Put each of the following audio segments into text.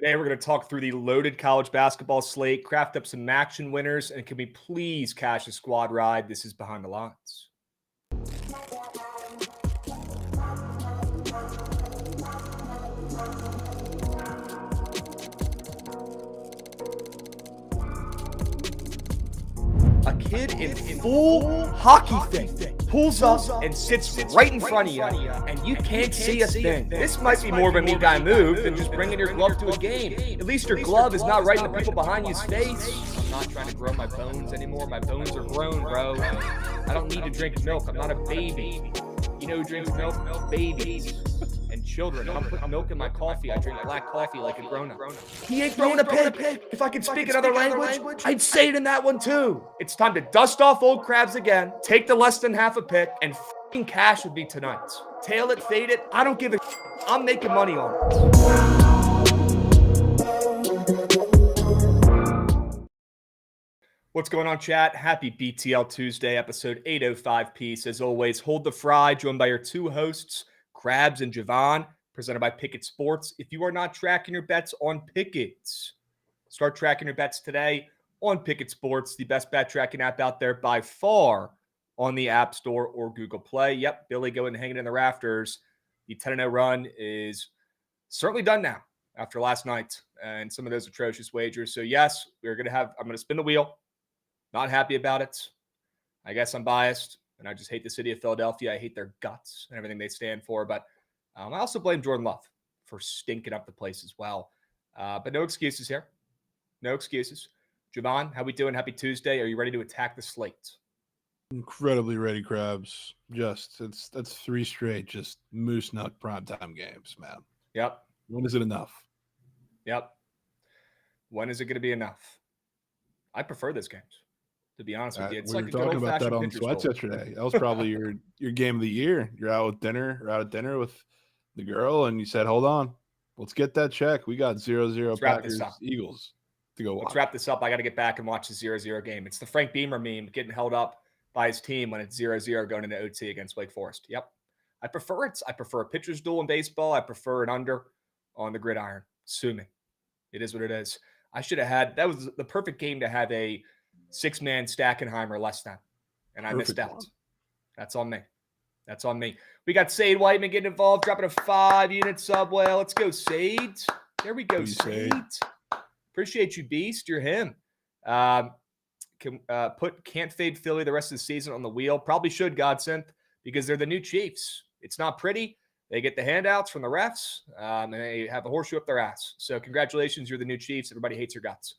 Today, we're going to talk through the loaded college basketball slate, craft up some MACtion winners, and can we please cash a squad ride? This is Behind the Lines. A kid in full hockey thing pulls up and sits right in front of you, and you can't see a thing. This might be more of a me guy move than just bringing your glove to a game. At least your glove is not right in the people behind you's face. I'm not trying to grow my bones anymore. My bones are grown, bro. I don't need to drink milk. I'm not a baby. You know who drinks milk? Babies and children. I don't put milk in my coffee. I drink black coffee like a grown-up. He ain't throwing a pig. If I could speak another language, I'd say it in that one too. It's time to dust off old Krabs again, take the less than half a pick, and f***ing cash would be tonight. Tail it, fade it, I don't give a shit. I'm making money on it. What's going on, chat? Happy BTL Tuesday, episode 805 piece. As always, hold the fry, joined by your two hosts, Krabs and Jovan, presented by Pikkit Sports. If you are not tracking your bets on Pikkit, start tracking your bets today on Pikkit Sports, the best bet tracking app out there by far on the App Store or Google Play. Yep, Billy going and hanging in the rafters. The 10-0 run is certainly done now after last night and some of those atrocious wagers. So yes, I'm going to spin the wheel. Not happy about it. I guess I'm biased, and I just hate the city of Philadelphia. I hate their guts and everything they stand for. But I also blame Jordan Love for stinking up the place as well. But no excuses here. No excuses. Jovan, how we doing? Happy Tuesday. Are you ready to attack the slate? Incredibly ready, Krabs. That's three straight just moose nut primetime games, man. Yep. When is it enough? Yep. When is it going to be enough? I prefer those games, to be honest with you. It's we like were talking about that on Sweats bowl. yesterday. That was probably your game of the year. You're out at dinner with the girl, and you said, "Hold on, let's get that check. We got 0-0 Packers Eagles to go watch." Let's wrap this up. I got to get back and watch the 0-0 game. It's the Frank Beamer meme getting held up by his team when it's 0-0 going into OT against Wake Forest. Yep. I prefer it. I prefer a pitcher's duel in baseball. I prefer an under on the gridiron. Sue me. It is what it is. I should have had – that was the perfect game to have a six-man Stackenheimer less than. And I missed out. That's on me. That's on me. We got Sade Whiteman getting involved, dropping a 5-unit sub whale. Let's go, Sade. There we go, Sade. Appreciate you, Beast. You're him. Can't fade Philly the rest of the season on the wheel. Probably should, Godsend, because they're the new Chiefs. It's not pretty. They get the handouts from the refs, and they have a horseshoe up their ass. So congratulations, you're the new Chiefs. Everybody hates your guts.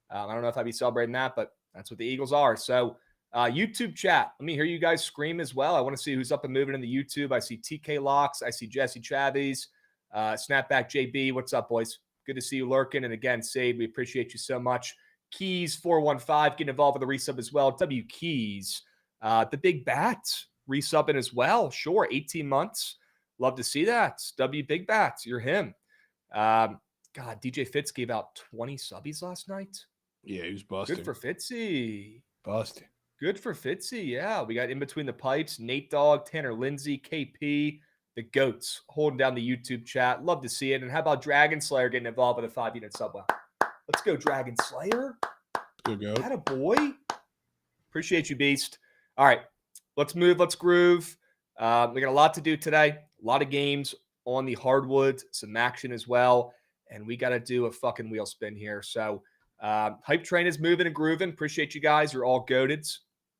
I don't know if I'd be celebrating that, but that's what the Eagles are. So YouTube chat, let me hear you guys scream as well. I want to see who's up and moving in the YouTube. I see TK Locks. I see Jesse Chavies. Snapback JB. What's up, boys? Good to see you lurking. And again, Sade, we appreciate you so much. Keys 415 getting involved with the resub as well. W Keys, the big bats resubbing as well. Sure, 18 months. Love to see that. W Big Bats, you're him. God, DJ Fitz gave out 20 subbies last night. Yeah, he was busting. Good for Fitzy. Busting. Good for Fitzy, yeah. We got in between the pipes, Nate Dogg, Tanner Lindsay, KP, the GOATs holding down the YouTube chat. Love to see it. And how about Dragon Slayer getting involved with a 5-unit sub? Let's go, Dragon Slayer. Good go. That a boy. Appreciate you, Beast. All right, let's move. Let's groove. We got a lot to do today. A lot of games on the hardwood, some MACtion as well. And we got to do a fucking wheel spin here. So hype train is moving and grooving. Appreciate you guys. You're all goated.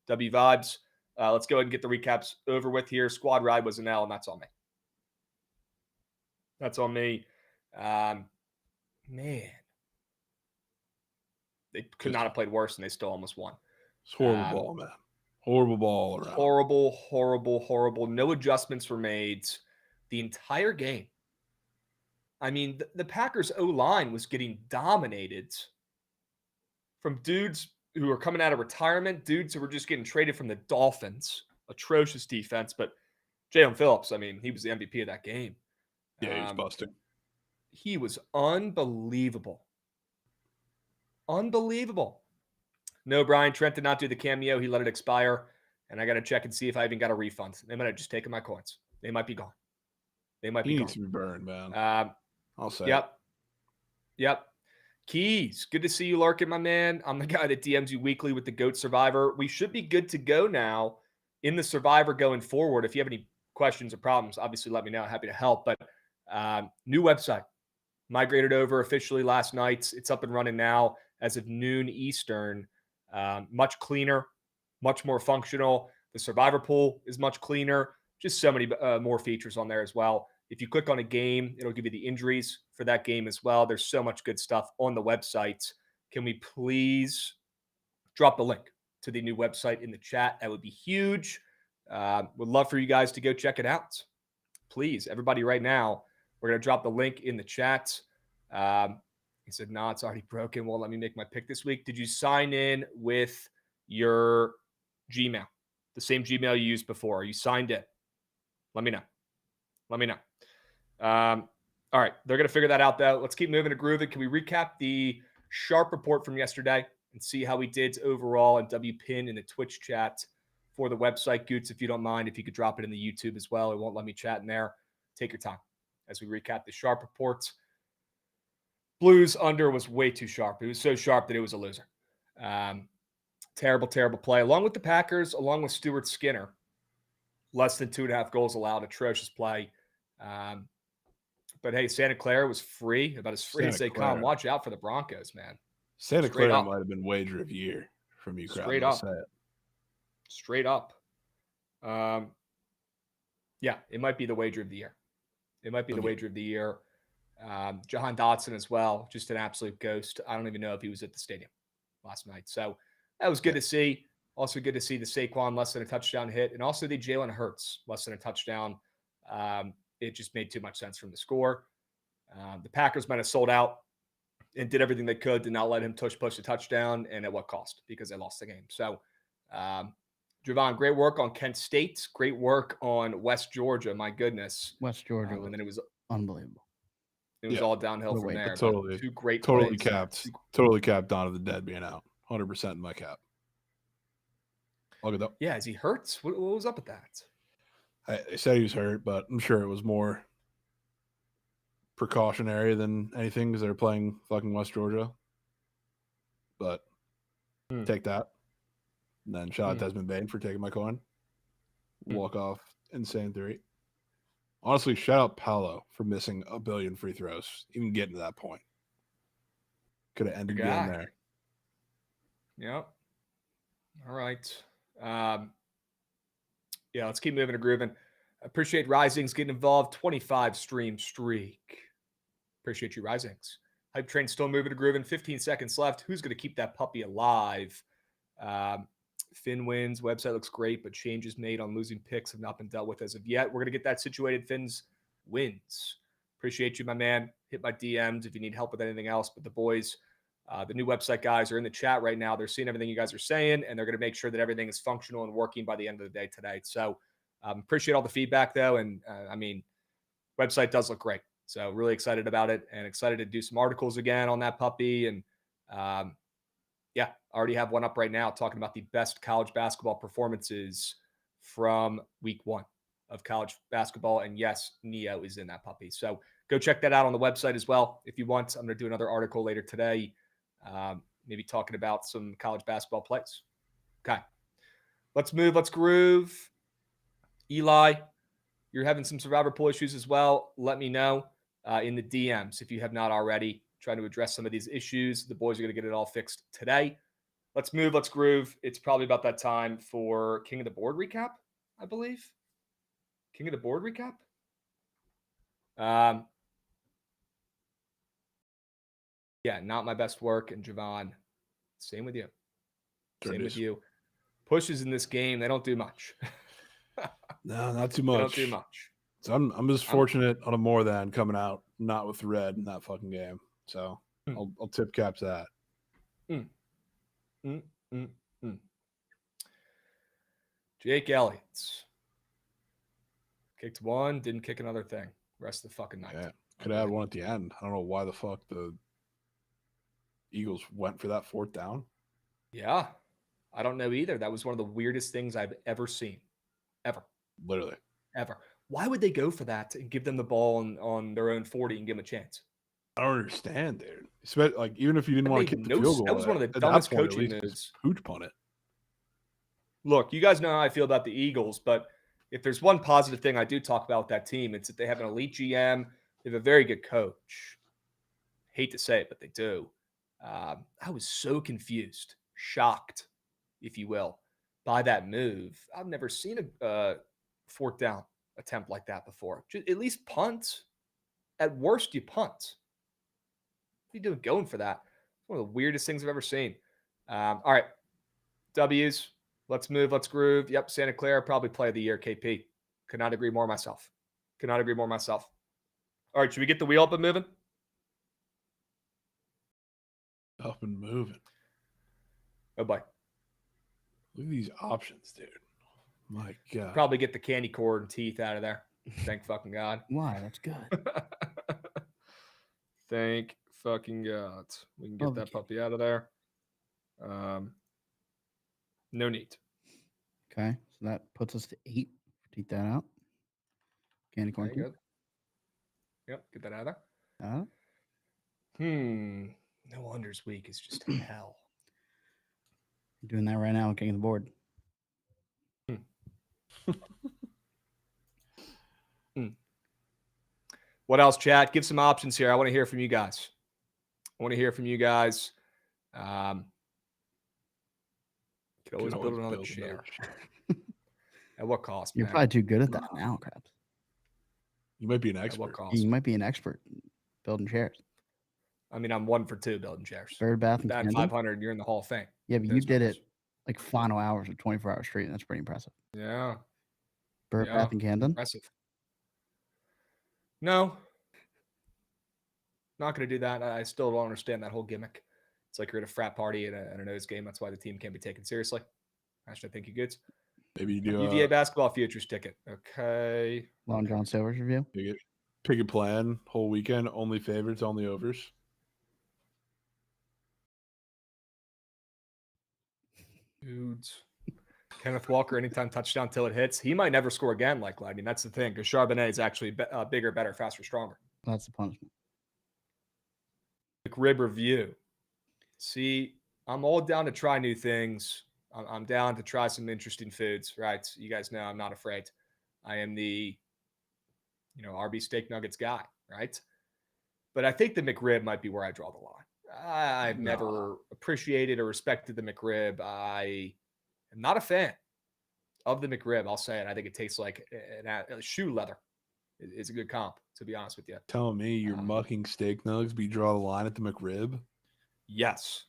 W vibes. Let's go ahead and get the recaps over with here. Squad ride was an L, and that's on me. That's on me. Man. They could not have played worse, and they still almost won. It's horrible ball, man. Horrible ball all around. Horrible. No adjustments were made the entire game. I mean, the Packers' O-line was getting dominated from dudes who were coming out of retirement, dudes who were just getting traded from the Dolphins. Atrocious defense, but Jalen Phillips, I mean, he was the MVP of that game. Yeah, he was busting. He was unbelievable. Unbelievable. No, Brian, Trent did not do the cameo. He let it expire, and I got to check and see if I even got a refund. They might have just taken my coins. They might be gone. They might be gone. He needs to be burned, man. I'll say. Yep. Yep. Keys, good to see you, Larkin, my man. I'm the guy that DMs you weekly with the GOAT Survivor. We should be good to go now in the Survivor going forward. If you have any questions or problems, obviously let me know. Happy to help. But new website migrated over officially last night. It's up and running now as of noon Eastern. Much cleaner, much more functional. The Survivor pool is much cleaner. Just so many more features on there as well. If you click on a game, it'll give you the injuries for that game as well. There's so much good stuff on the website. Can we please drop the link to the new website in the chat? That would be huge. Would love for you guys to go check it out. Please, everybody right now, we're going to drop the link in the chat. He said, no, it's already broken. Well, let me make my pick this week. Did you sign in with your Gmail? The same Gmail you used before? Are you signed in? Let me know. All right, they're going to figure that out, though. Let's keep moving to grooving. Can we recap the Sharp report from yesterday and see how we did overall and WPin in the Twitch chat for the website? Goots, if you don't mind, if you could drop it in the YouTube as well. It won't let me chat in there. Take your time as we recap the Sharp reports. Blues under was way too sharp. It was so sharp that it was a loser. Terrible play. Along with the Packers, along with Stuart Skinner, less than 2.5 goals allowed. Atrocious play. But hey, Santa Clara was free, about as free as they come. Watch out for the Broncos, man. Santa Clara might have been wager of the year from you, Krabs. Straight up. Straight up. Yeah, it might be the wager of the year. Jahan Dotson as well, just an absolute ghost. I don't even know if he was at the stadium last night. So that was good to see. Also good to see the Saquon less than a touchdown hit, and also the Jalen Hurts less than a touchdown. It just made too much sense from the score. The Packers might have sold out and did everything they could to not let him push the touchdown, and at what cost? Because they lost the game. So, Jovan, great work on Kent State. Great work on West Georgia. My goodness. West Georgia. And then it was unbelievable. It was all downhill from there. Totally. Two great totally plays. Capped. Totally capped Dawn of the Dead being out. 100% in my cap. Look at that. Yeah, is he hurt? What was up with that? They said he was hurt, but I'm sure it was more precautionary than anything because they were playing fucking West Georgia. But take that. And then shout out Desmond Bain for taking my coin. Walk off insane 3. Honestly, shout out Paolo for missing a billion free throws, even getting to that point. Could have ended the game there. Yep. All right. Yeah, let's keep moving and grooving. Appreciate Risings getting involved. 25 stream streak. Appreciate you, Risings. Hype train still moving and grooving. 15 seconds left. Who's going to keep that puppy alive? Finn wins. Website looks great, but changes made on losing picks have not been dealt with as of yet. We're going to get that situated. Finn's wins. Appreciate you, my man. Hit my DMs if you need help with anything else. But the boys, the new website guys are in the chat right now. They're seeing everything you guys are saying, and they're going to make sure that everything is functional and working by the end of the day today. So appreciate all the feedback, though. And, website does look great. So really excited about it and excited to do some articles again on that puppy. And, yeah, already have one up right now talking about the best college basketball performances from week 1 of college basketball. And yes, Neo is in that puppy. So go check that out on the website as well. If you want, I'm going to do another article later today, maybe talking about some college basketball plays. Okay. Let's move. Let's groove. Eli, you're having some Survivor pool issues as well. Let me know in the DMs if you have not already. Trying to address some of these issues. The boys are going to get it all fixed today. Let's move. Let's groove. It's probably about that time for King of the Board recap, I believe. King of the Board recap. Yeah, not my best work. And Jovan, same with you. Same with you. Pushes in this game, they don't do much. No, not too much. They don't do much. So I'm just fortunate on a more than coming out not with red in that fucking game. So I'll tip caps that. Jake Elliott kicked one, didn't kick another thing. Rest of the fucking night. Yeah, could have had one at the end. I don't know why the fuck the Eagles went for that 4th down. Yeah, I don't know either. That was one of the weirdest things I've ever seen. Ever. Literally. Ever. Why would they go for that and give them the ball on their own 40 and give them a chance? I don't understand, dude. Like, even if you didn't want to kick the field goal, that was one of the at dumbest that point, coaching at least moves. just pooch punt it. Look, you guys know how I feel about the Eagles, but if there's one positive thing I do talk about with that team, it's that they have an elite GM. They have a very good coach. Hate to say it, but they do. I was so confused, shocked, if you will, by that move. I've never seen a fourth down attempt like that before. Just, at least punt. At worst, you punt. What are you doing going for that? It's one of the weirdest things I've ever seen. All right. W's. Let's move. Let's groove. Yep. Santa Clara, probably play of the year, KP. Could not agree more myself. Could not agree more myself. All right. Should we get the wheel up and moving? Up and moving. Oh, boy. Look at these options, dude. My God. Probably get the candy cord and teeth out of there. Thank fucking God. Why? That's good. Thank fucking God. We can get that puppy out of there. No need. Okay, so that puts us to 8. Take that out. Candy corn. Okay, good. Yep, get that out of there. No wonders week is just hell. You're doing that right now, getting the board. What else, chat? Give some options here. I want to hear from you guys. Could always build another chair. At what cost? You're probably too good at that now, Krabs. You might be an At expert. what cost? You might be an expert building chairs. I mean, I'm 1 for 2 building chairs. Third bath and that 500, you're in the Hall of Fame. Yeah, but you did it like final hours of 24 hours straight, and that's pretty impressive. Yeah. Bird bath and Camden. Impressive. No. Not going to do that. I still don't understand that whole gimmick. It's like you're at a frat party at a nose game. That's why the team can't be taken seriously. Actually, I think you good. Maybe you do UVA basketball futures ticket. Okay. Long John Silver's review. Pikkit plan whole weekend. Only favorites, only overs. Dudes. Kenneth Walker, anytime touchdown till it hits. He might never score again like Lightning. That's the thing, because Charbonnet is actually bigger, better, faster, stronger. That's the punishment. McRib review. See, I'm all down to try new things. I'm down to try some interesting foods, right? You guys know I'm not afraid. I am the, RB steak nuggets guy, right? But I think the McRib might be where I draw the line. I've never appreciated or respected the McRib. I am not a fan of the McRib. I'll say it. I think it tastes like a shoe leather. It's a good comp, to be honest with you. Telling me you're mucking steak nugs, but you draw the line at the McRib? Yes.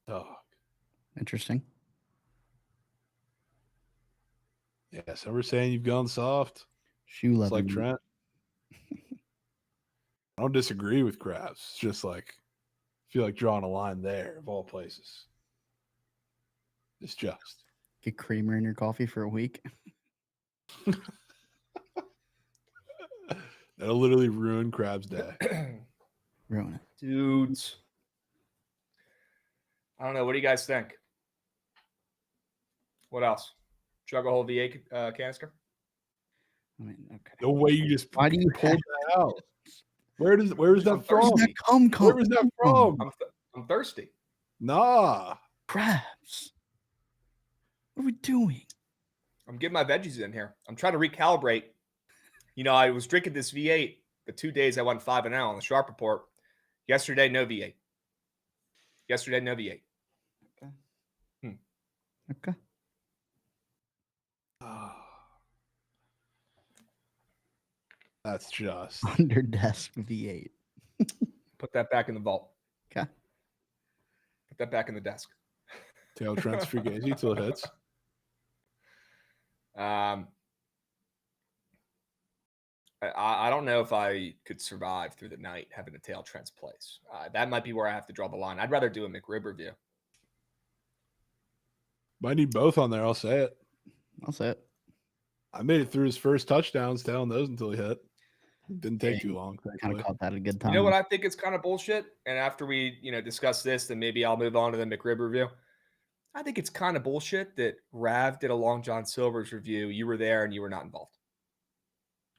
Dog. Interesting. Yeah, so we're saying you've gone soft. Shoe leather. It's like Trent. I don't disagree with Krabs. It's just like, I feel like drawing a line there of all places. It's just. Get creamer in your coffee for a week. That'll literally ruin Krabs' day. Ruin it. Dudes. I don't know. What do you guys think? What else? Chug a whole V8 canister? I mean, okay. No way you just Why do you pulled that out? Where is that from? Where does that come Where is that from? I'm thirsty. Nah. Krabs. What are we doing? I'm getting my veggies in here. I'm trying to recalibrate. I was drinking this V8 the 2 days I went 5-0 on the Sharp Report. Yesterday, no V8. Okay. Okay. That's just under desk V8. Put that back in the vault. Okay. Put that back in the desk. Tail Trent's Fugazi till it hits. I don't know if I could survive through the night having a tail Trent's place. That might be where I have to draw the line. I'd rather do a McRib review. Might need both on there. I'll say it. I'll say it. I made it through his first touchdowns, tailing those until he hit. It didn't take too long. Kind of caught that at a good time. You know what I think is kind of bullshit? And after we, discuss this, then maybe I'll move on to the McRib review. I think it's kind of bullshit that Rav did a Long John Silver's review. You were there and you were not involved.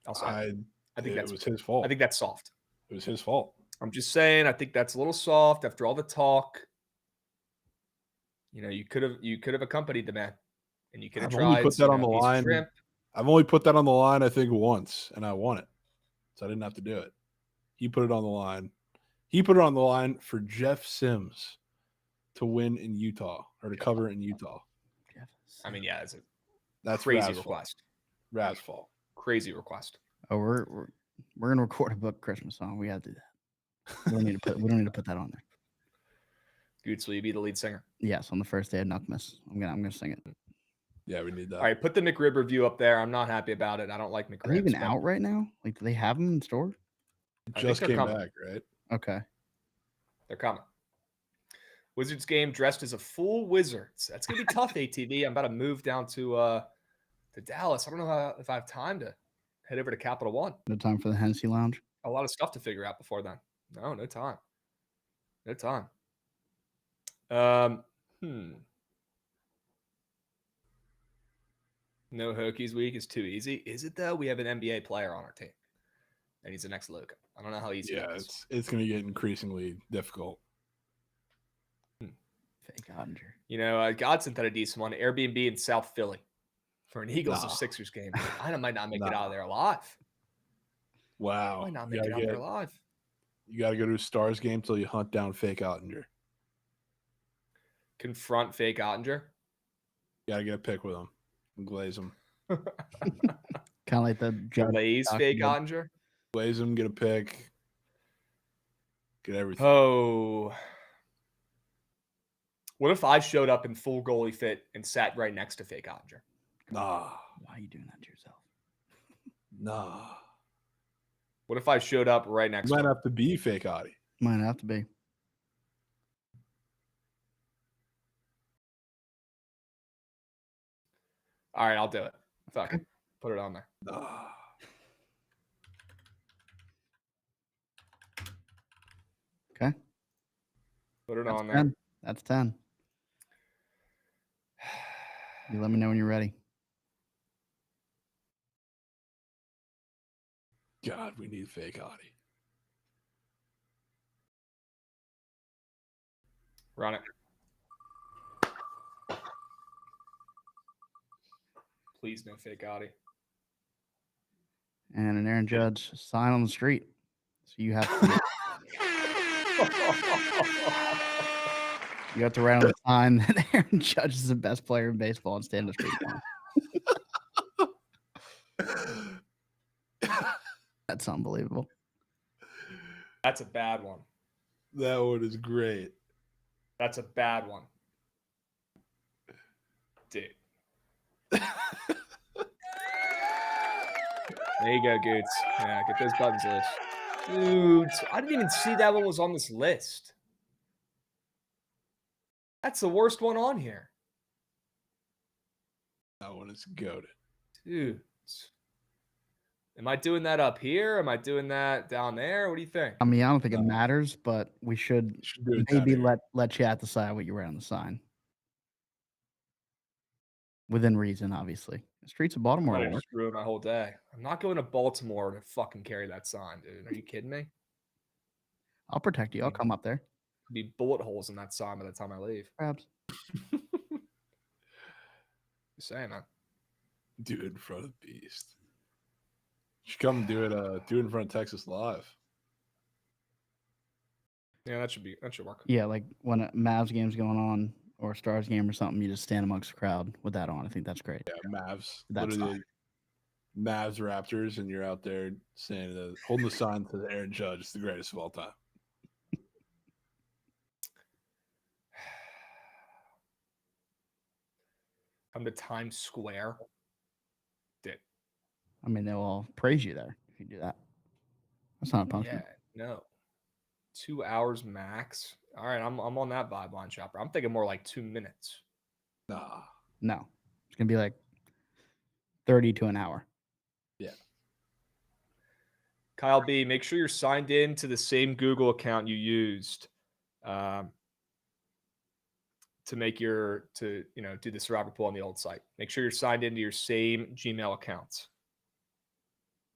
I'll say I think that was his fault. I think that's soft. It was his fault. I'm just saying, I think that's a little soft after all the talk. You could have accompanied the man, and you could have I've only tried. put that on the line. Shrimp. I've only put that on the line, I think, once, and I won it, so I didn't have to do it. He put it on the line. He put it on the line for Jeff Sims to win in Utah or to cover in Utah. I mean, yeah, That's crazy Rav's request. Rav's fault. Crazy request. Oh, we're gonna record a book Christmas song. We gotta do that. We don't need to put that on there. Goots, will you be the lead singer? Yes, on the first day of Nuckmas. I'm gonna sing it. Yeah, we need that. All right, put the McRib review up there. I'm not happy about it. I don't like McRib. Are they even out right now? Like, do they have them in store? Just came back, right? Okay. They're coming. Wizards game dressed as a full Wizards. That's gonna be tough. ATV. I'm about to move down to Dallas. I don't know if I have time to head over to Capital One. No time for the Hennessy Lounge. A lot of stuff to figure out before then. No time. No time. No Hokies week is too easy. Is it though? We have an NBA player on our team, and he's the next Luka. I don't know how easy. Yeah, it's going to get increasingly difficult. Fake Ottinger. Godson had a decent one. Airbnb in South Philly for an Eagles or Sixers game. I might not make it out of there alive. Wow. I might not make it out there alive. You got to go to a Stars game till you hunt down fake Ottinger. Confront fake Ottinger. You got to get a pick with him and glaze him. Kind of like the glaze fake Ottinger. Glaze him, get a pick. Get everything. Oh. What if I showed up in full goalie fit and sat right next to fake Ottinger? Nah. Why are you doing that to yourself? Nah. What if I showed up right next to him? Might have to be fake Ottie. Might have to be. All right, I'll do it. Fuck it. Put it on there. Nah. Okay. Put it on 10. there. That's 10. You let me know when you're ready. God, we need fake Ottie. Run it. Please no fake Ottie. And an Aaron Judge sign on the street. So you have to you have to write on the sign that Aaron Judge is the best player in baseball and stand on the street. That's unbelievable. That's a bad one. That one is great. That's a bad one. Dude. There you go, Goots. Yeah, get those buttons list. Dude, I didn't even see that one was on this list. That's the worst one on here. That one is goated. Dude. Am I doing that up here? Am I doing that down there? What do you think? I mean, I don't think it matters, but we should maybe let chat decide what you write on the sign. Within reason, obviously. The streets of Baltimore. I just ruined my whole day. I'm not going to Baltimore to fucking carry that sign, dude. Are you kidding me? I'll protect you. I'll come up there. There'll be bullet holes in that sign by the time I leave. Perhaps. Just saying, man. Do it in front of the beast. You should come do it in front of Texas Live. Yeah, that should work. Yeah, like when a Mavs game's going on or a Stars game or something, you just stand amongst the crowd with that on. I think that's great. Yeah, Mavs. That's literally Mavs Raptors, and you're out there saying holding the sign to Aaron Judge. It's the greatest of all time. Come to Times Square. Dude. I mean, they'll all praise you there if you do that. That's not a punishment. Yeah, no. 2 hours max. All right, I'm on that vibe line, Chopper. I'm thinking more like 2 minutes. Nah. No. It's going to be like 30 to an hour. Yeah. Kyle B, make sure you're signed in to the same Google account you used to make do the survivor pool on the old site. Make sure you're signed into your same Gmail accounts.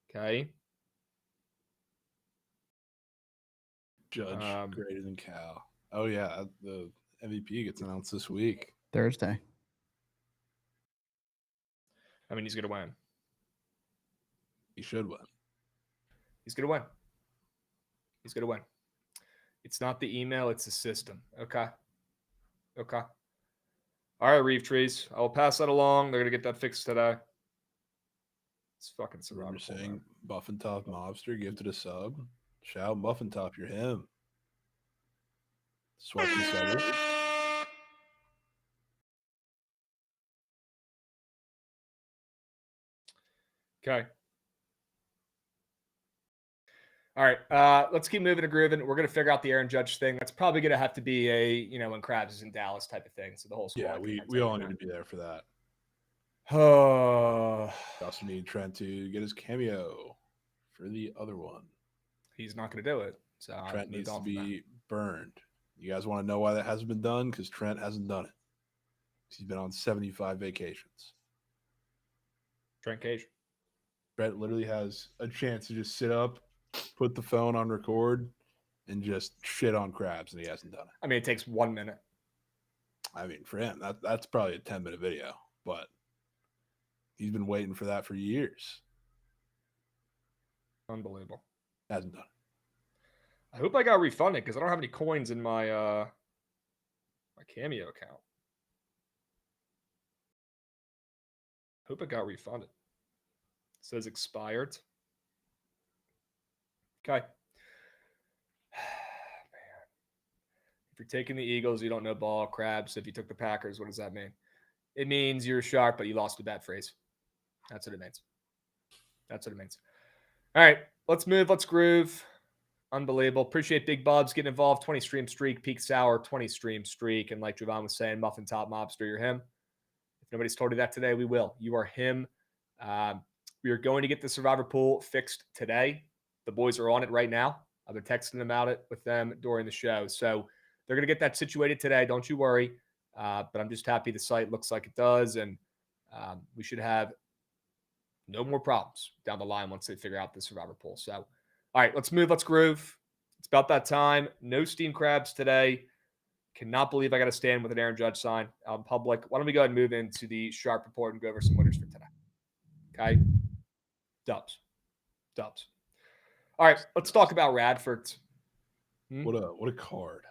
Okay. Judge greater than Cal. Oh yeah, the MVP gets announced this week. Thursday. I mean, he's going to win. He should win. He's going to win. He's going to win. It's not the email, it's the system. Okay. All right, Reeve Trees. I will pass that along. They're going to get that fixed today. It's fucking survivor. Saying Muffin Top Mobster gifted a sub. Shout out Muffin Top, you're him. Sweat the sub. Okay. All right. Let's keep moving and grooving. We're going to figure out the Aaron Judge thing. That's probably going to have to be a, when Krabs is in Dallas type of thing. So the whole squad. Yeah, we all need to be there for that. Oh. We also need Trent to get his cameo for the other one. He's not going to do it. So Trent needs to be burned. You guys want to know why that hasn't been done? Because Trent hasn't done it. He's been on 75 vacations. Trentcation. Brett literally has a chance to just sit up, put the phone on record, and just shit on Krabs, and he hasn't done it. I mean, it takes 1 minute. I mean, for him, that's probably a 10-minute video, but he's been waiting for that for years. Unbelievable. Hasn't done it. I hope I got refunded because I don't have any coins in my my Cameo account. Hope it got refunded. It says expired. Okay. Man. If you're taking the Eagles, you don't know ball. Krabs. If you took the Packers, what does that mean? It means you're sharp, but you lost a bad phrase. That's what it means. All right, let's move. Let's groove. Unbelievable. Appreciate Big Bubs getting involved. 20 stream streak, Peak Sour, 20 stream streak. And like Jovan was saying, Muffin Top Mobster, you're him. If nobody's told you that today, we will. You are him. We are going to get the Survivor pool fixed today. The boys are on it right now. I've been texting about it with them during the show. So they're going to get that situated today. Don't you worry. But I'm just happy the site looks like it does. And we should have no more problems down the line once they figure out the Survivor pool. So, all right, let's move. Let's groove. It's about that time. No steamed crabs today. Cannot believe I got to stand with an Aaron Judge sign out in public. Why don't we go ahead and move into the Sharp Report and go over some winners for today? Okay. Dubs. All right, let's talk about Radford. What a card.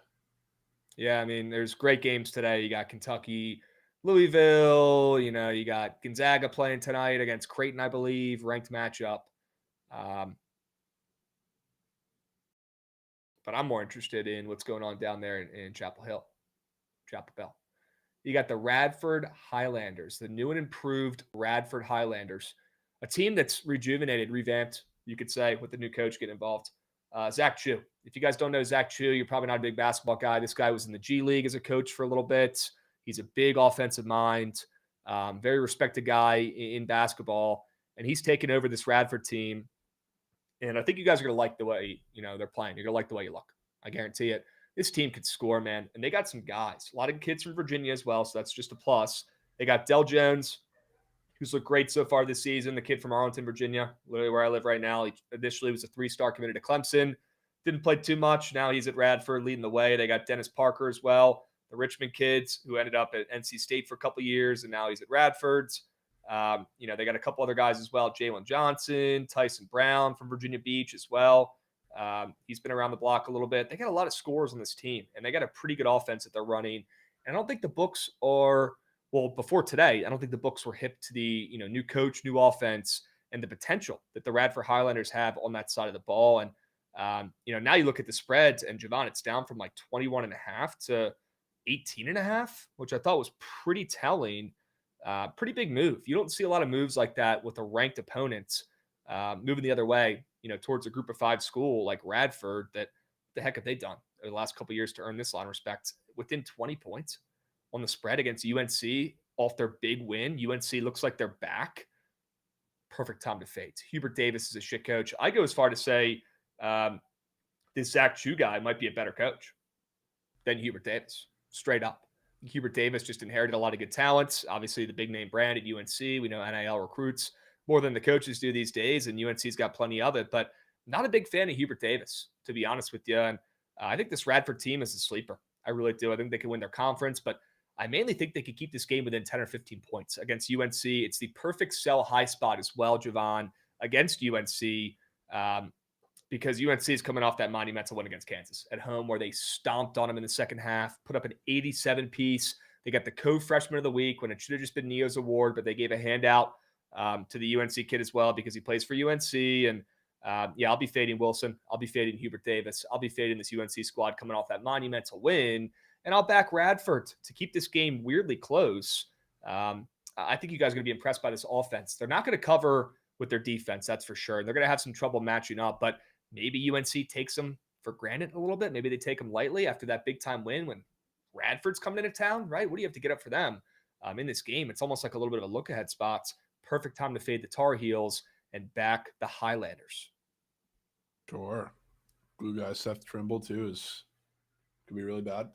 Yeah, I mean, there's great games today. You got Kentucky, Louisville. You got Gonzaga playing tonight against Creighton, I believe, ranked matchup. But I'm more interested in what's going on down there in Chapel Bell. You got the Radford Highlanders, the new and improved Radford Highlanders, a team that's rejuvenated, revamped, you could say, with the new coach getting involved. Zach Chu. If you guys don't know Zach Chu, you're probably not a big basketball guy. This guy was in the G League as a coach for a little bit. He's a big offensive mind, very respected guy in basketball, and he's taken over this Radford team. And I think you guys are going to like the way, they're playing. You're going to like the way you look. I guarantee it. This team could score, man. And they got some guys. A lot of kids from Virginia as well, so that's just a plus. They got Del Jones, who's looked great so far this season, the kid from Arlington, Virginia, literally where I live right now. He initially was a 3-star committed to Clemson. Didn't play too much. Now he's at Radford leading the way. They got Dennis Parker as well, the Richmond kids who ended up at NC State for a couple of years, and now he's at Radford's. They got a couple other guys as well. Jalen Johnson, Tyson Brown from Virginia Beach as well. He's been around the block a little bit. They got a lot of scores on this team, and they got a pretty good offense that they're running. And I don't think the books are, before today, I don't think the books were hip to the, new coach, new offense, and the potential that the Radford Highlanders have on that side of the ball. And, now you look at the spreads, and Jovan, it's down from like 21.5 to 18.5, which I thought was pretty telling. Pretty big move. You don't see a lot of moves like that with a ranked opponent moving the other way, towards a group of 5 school like Radford. That the heck have they done over the last couple of years to earn this line of respect? Within 20 points on the spread against UNC off their big win. UNC looks like they're back. Perfect time to fade. Hubert Davis is a shit coach. I go as far to say this Zach Chu guy might be a better coach than Hubert Davis, straight up. Hubert Davis just inherited a lot of good talents. Obviously, the big name brand at UNC. We know NIL recruits more than the coaches do these days, and UNC's got plenty of it. But not a big fan of Hubert Davis, to be honest with you. And I think this Radford team is a sleeper. I really do. I think they can win their conference, but I mainly think they could keep this game within 10 or 15 points against UNC. It's the perfect sell high spot as well, Jovan, against UNC, because UNC is coming off that monumental win against Kansas at home where they stomped on them in the second half, put up an 87 piece. They got the co-freshman of the week when it should have just been Neo's award, but they gave a handout to the UNC kid as well because he plays for UNC. And I'll be fading Wilson. I'll be fading Hubert Davis. I'll be fading this UNC squad coming off that monumental win. And I'll back Radford to keep this game weirdly close. I think you guys are going to be impressed by this offense. They're not going to cover with their defense, that's for sure. And they're going to have some trouble matching up, but maybe UNC takes them for granted a little bit. Maybe they take them lightly after that big-time win when Radford's coming into town, right? What do you have to get up for them in this game? It's almost like a little bit of a look-ahead spot. Perfect time to fade the Tar Heels and back the Highlanders. Sure. Glue guy Seth Trimble, too, could be really bad.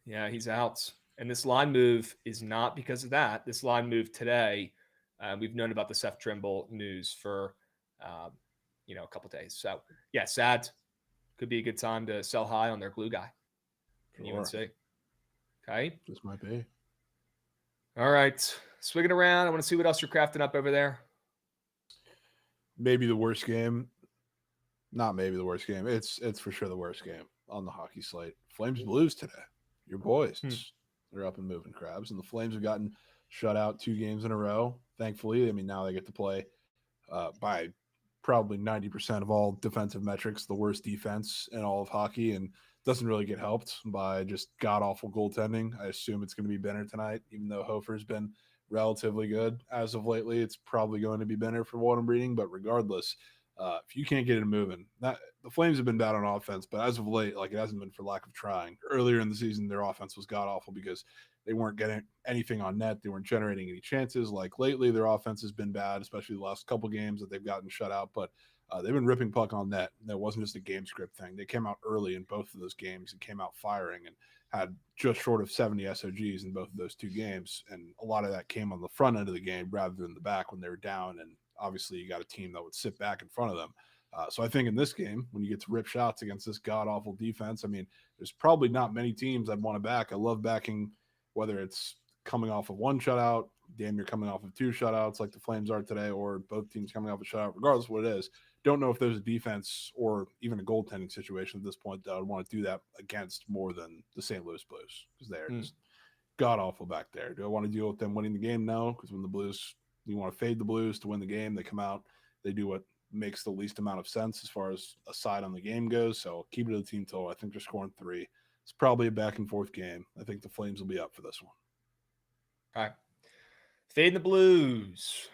Yeah, he's out. And this line move is not because of that. This line move today, we've known about the Seth Trimble news for, a couple days. So, yeah, sad. Could be a good time to sell high on their glue guy. Sure. UNC. Okay. This might be. All right. Swinging around. I want to see what else you're crafting up over there. Maybe the worst game. Not maybe the worst game. It's for sure the worst game on the hockey slate. Flames Blues today. Your boys. They're up and moving, Krabs. And the Flames have gotten shut out 2 games in a row. Thankfully, I mean, now they get to play by probably 90% of all defensive metrics, the worst defense in all of hockey, and doesn't really get helped by just god-awful goaltending. I assume it's going to be Benner tonight, even though Hofer's been relatively good as of lately. It's probably going to be Benner for what I'm reading, but regardless, if you can't get it moving, the Flames have been bad on offense, but as of late, it hasn't been for lack of trying. Earlier in the season, their offense was god-awful because they weren't getting anything on net. They weren't generating any chances. Lately, their offense has been bad, especially the last couple games that they've gotten shut out, but they've been ripping puck on net. That wasn't just a game script thing. They came out early in both of those games and came out firing and had just short of 70 SOGs in both of those 2 games, and a lot of that came on the front end of the game rather than the back when they were down, and obviously you got a team that would sit back in front of them. So I think in this game, when you get to rip shots against this god-awful defense, I mean, there's probably not many teams I'd want to back. I love backing whether it's coming off of 1 shutout, damn near coming off of 2 shutouts like the Flames are today, or both teams coming off a shutout, regardless of what it is. Don't know if there's a defense or even a goaltending situation at this point that I would want to do that against more than the St. Louis Blues, because they're just god-awful back there. Do I want to deal with them winning the game? No, because when the Blues, you want to fade the Blues to win the game, they come out, they do what makes the least amount of sense as far as a side on the game goes. So I'll keep it to the team total. I think they're scoring 3. It's probably a back and forth game. I think the Flames will be up for this one. All right. Fading the Blues.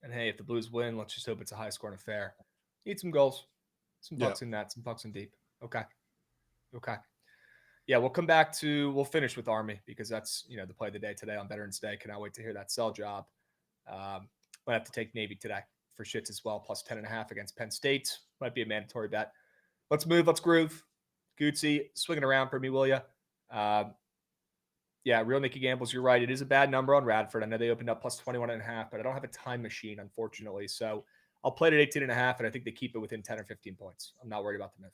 And hey, if the Blues win, let's just hope it's a high scoring affair. Need some goals. Some pucks in that, some pucks in deep. Okay. Yeah, we'll finish with Army because that's, the play of the day today on Veterans Day. Cannot wait to hear that sell job. Might have to take Navy today for shits as well, plus 10.5 against Penn State. Might be a mandatory bet. Let's move. Let's groove. Goodsey, swinging around for me, will you? Real Nicky Gambles, you're right. It is a bad number on Radford. I know they opened up plus 21.5, but I don't have a time machine, unfortunately. So I'll play it at 18.5, and I think they keep it within 10 or 15 points. I'm not worried about the move.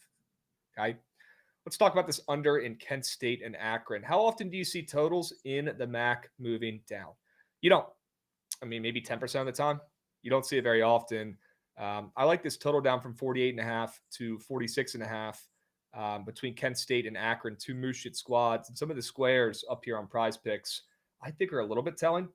Okay. Let's talk about this under in Kent State and Akron. How often do you see totals in the MAC moving down? You don't. I mean, maybe 10% of the time. You don't see it very often. I like this total down from 48.5 to 46.5 between Kent State and Akron, 2 Moose squads. And some of the squares up here on Prize Picks, I think are a little bit telling.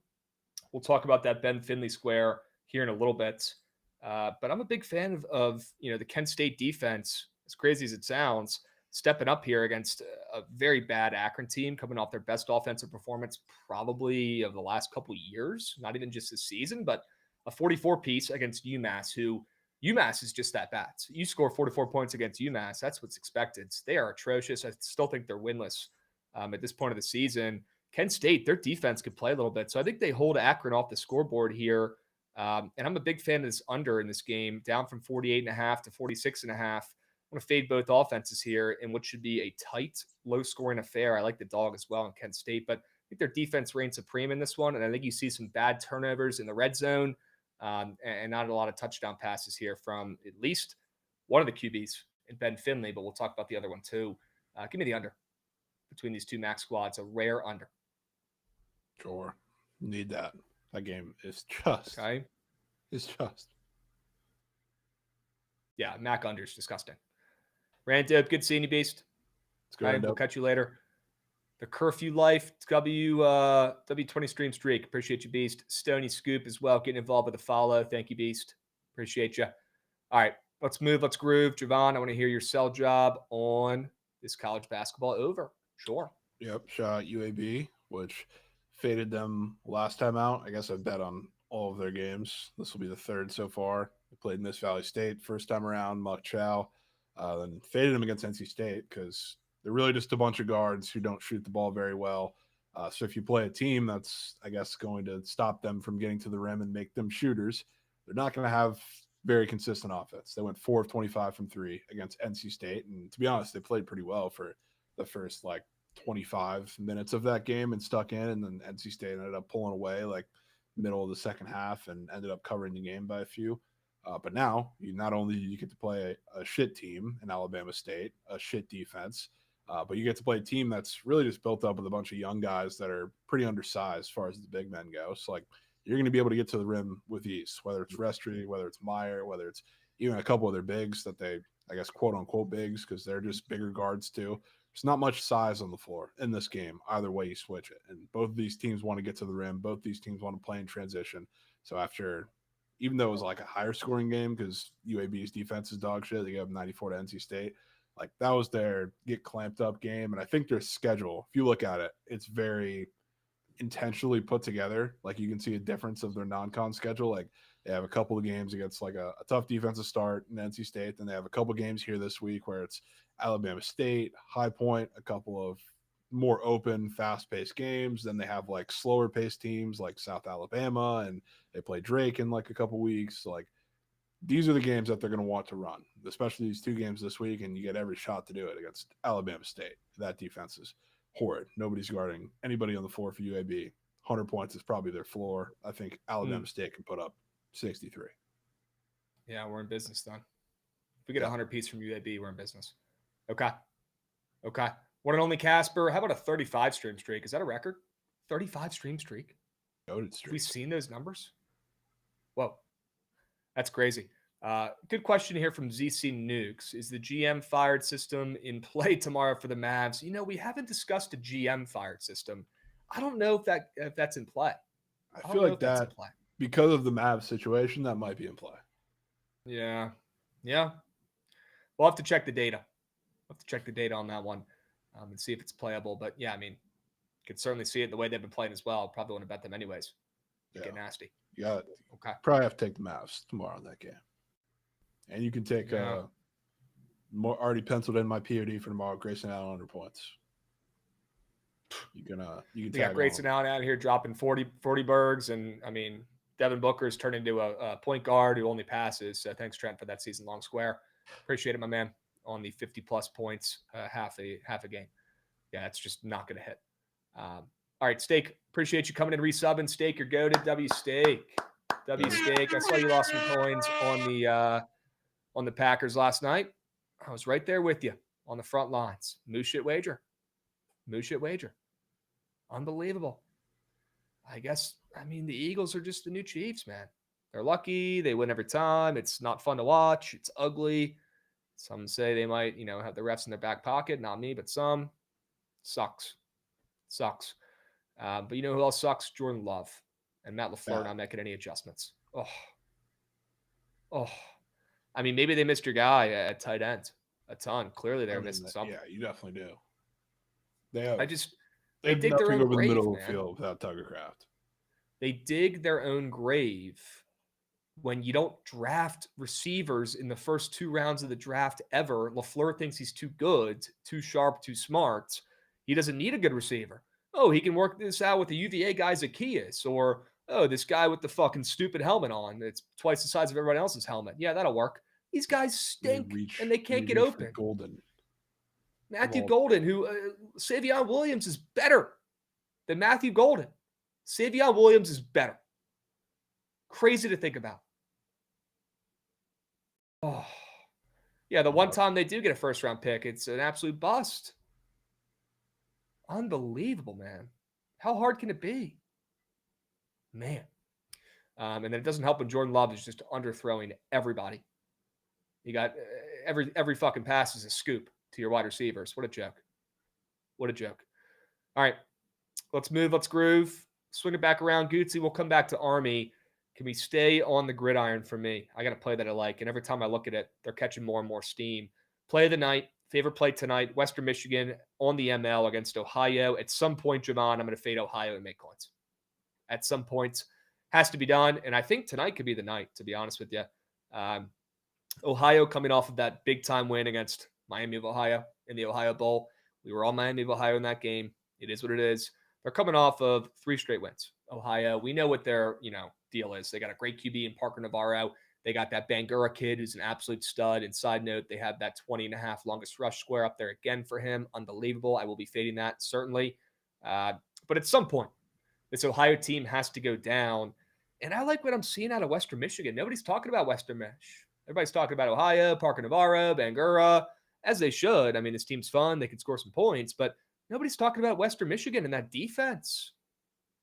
We'll talk about that Ben Finley square here in a little bit. But I'm a big fan of the Kent State defense, as crazy as it sounds, stepping up here against a very bad Akron team coming off their best offensive performance probably of the last couple of years, not even just this season, but a 44 piece against UMass, who UMass is just that bad. So you score 44 points against UMass, that's what's expected. They are atrocious. I still think they're winless at this point of the season. Kent State, their defense could play a little bit. So I think they hold Akron off the scoreboard here. And I'm a big fan of this under in this game, down from 48.5 to 46.5. I'm going to fade both offenses here in what should be a tight, low-scoring affair. I like the dog as well in Kent State, but I think their defense reigns supreme in this one, and I think you see some bad turnovers in the red zone and not a lot of touchdown passes here from at least one of the QBs and Ben Finley, but we'll talk about the other one too. Give me the under between these two MAC squads, a rare under. Sure. Need that. That game is just. Okay. It's just. Yeah, MAC under is disgusting. Randip, good seeing you, Beast. Let's go. We'll catch you later. The Curfew Life W20 stream streak. Appreciate you, Beast. Stony Scoop as well, getting involved with the follow. Thank you, Beast. Appreciate you. All right, let's move. Let's groove. Javon, I want to hear your sell job on this college basketball over. Sure. Yep. Shot UAB, which faded them last time out. I guess I've bet on all of their games. This will be the third so far. They played Miss Valley State first time around, Muck Chow. Then faded them against NC State because they're really just a bunch of guards who don't shoot the ball very well. So if you play a team that's, I guess, going to stop them from getting to the rim and make them shooters, they're not going to have very consistent offense. They went 4 of 25 from 3 against NC State. And to be honest, they played pretty well for the first 25 minutes of that game and stuck in. And then NC State ended up pulling away middle of the second half and ended up covering the game by a few. But now you not only you get to play a shit team in Alabama State, a shit defense, but you get to play a team that's really just built up with a bunch of young guys that are pretty undersized as far as the big men go. So you're going to be able to get to the rim with ease, whether it's Restry, whether it's Meyer, whether it's even a couple of their bigs that they, I guess, quote unquote bigs, because they're just bigger guards too. There's not much size on the floor in this game, either way you switch it. And both of these teams want to get to the rim. Both these teams want to play in transition. So even though it was a higher scoring game because UAB's defense is dog shit, they gave up 94 to NC State. That was their get clamped up game. And I think their schedule, if you look at it, it's very intentionally put together. You can see a difference of their non-con schedule. They have a couple of games against a tough defensive start in NC State. Then they have a couple of games here this week where it's Alabama State, High Point, a couple of more open, fast-paced games. Then they have slower-paced teams like South Alabama, and they play Drake in a couple weeks. These are the games that they're going to want to run, especially these 2 games this week, and you get every shot to do it against Alabama State. That defense is horrid. Nobody's guarding anybody on the floor for UAB. 100 points is probably their floor. I think Alabama State can put up 63. Yeah, we're in business then. If we get 100 piece from UAB, we're in business. Okay. One and only Casper. How about a 35 stream streak? Is that a record? 35 stream streak? Noted streak. We've seen those numbers? Whoa. That's crazy. Good question here from ZC Nukes. Is the GM fired system in play tomorrow for the Mavs? We haven't discussed a GM fired system. I don't know if that's in play. I feel like that, because of the Mavs situation, that might be in play. Yeah. We'll have to check the data. On that one and see if it's playable. But yeah, you can certainly see it the way they've been playing as well. Probably want to bet them anyways. Get nasty. Yeah. Okay. Probably have to take the Mavs tomorrow in that game. And you can take already penciled in my POD for tomorrow, Grayson Allen 100 points. You got Grayson Allen out here dropping 40 bergs, and Devin Booker's turned into a point guard who only passes. So thanks, Trent, for that season-long square. Appreciate it, my man, on the 50-plus points, half a game. Yeah, it's just not going to hit. All right, Steak, appreciate you coming in resubbing. Steak, you're goated. W Steak. I saw you lost some coins on the Packers last night. I was right there with you on the front lines. Moose shit wager. Unbelievable. I guess, the Eagles are just the new Chiefs, man. They're lucky. They win every time. It's not fun to watch. It's ugly. Some say they might, have the refs in their back pocket. Not me, but some. Sucks. But you know who else sucks? Jordan Love and Matt LaFleur not making any adjustments. Maybe they missed your guy at tight end a ton. Clearly they're missing something. Yeah, you definitely do. They have. They dig their own over grave, the middle man. of the field without Tucker Kraft. They dig their own grave when you don't draft receivers in the first 2 rounds of the draft ever. LaFleur thinks he's too good, too sharp, too smart. He doesn't need a good receiver. Oh, he can work this out with the UVA guy Zacchaeus, or this guy with the fucking stupid helmet on. It's twice the size of everybody else's helmet. Yeah, that'll work. These guys stink, and they can't get open. Matthew Golden, who Savion Williams is better than Matthew Golden. Savion Williams is better. Crazy to think about. Yeah, the one time they do get a first-round pick, it's an absolute bust. Unbelievable, man. How hard can it be? Man. And then it doesn't help when Jordan Love is just underthrowing everybody. You got every fucking pass is a scoop to your wide receivers. What a joke. What a joke. All right, let's move. Let's groove. Swing it back around. Gootsy, we'll come back to Army. Can we stay on the gridiron for me? I got a play that I like. And every time I look at it, they're catching more and more steam. Play of the night. Favorite play tonight. Western Michigan on the ML against Ohio. At some point, Jovan, I'm going to fade Ohio and make coins. At some point. Has to be done. And I think tonight could be the night, to be honest with you. Ohio coming off of that big-time win against Miami of Ohio in the Ohio Bowl. We were all Miami of Ohio in that game. It is what it is. They're coming off of 3 straight wins. Ohio, we know what their deal is. They got a great QB in Parker Navarro. They got that Bangura kid who's an absolute stud. And side note, they have that 20.5 longest rush square up there again for him. Unbelievable. I will be fading that, certainly. But at some point, this Ohio team has to go down. And I like what I'm seeing out of Western Michigan. Nobody's talking about Western Mich. Everybody's talking about Ohio, Parker Navarro, Bangura, as they should. I mean, this team's fun. They can score some points, but nobody's talking about Western Michigan and that defense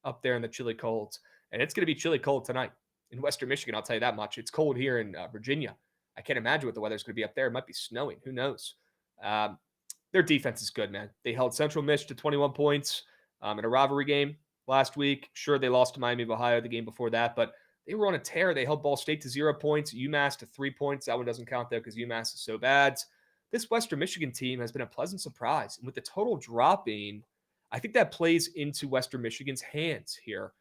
up there in the chilly colds. And it's going to be chilly cold tonight in Western Michigan. I'll tell you that much. It's cold here in Virginia. I can't imagine what the weather's going to be up there. It might be snowing. Who knows? Their defense is good, man. They held Central Mich to 21 points in a rivalry game last week. Sure, they lost to Miami of Ohio the game before that, but they were on a tear. They held Ball State to 0 points, UMass to 3 points. That one doesn't count, though, because UMass is so bad. This Western Michigan team has been a pleasant surprise. And with the total dropping, I think that plays into Western Michigan's hands here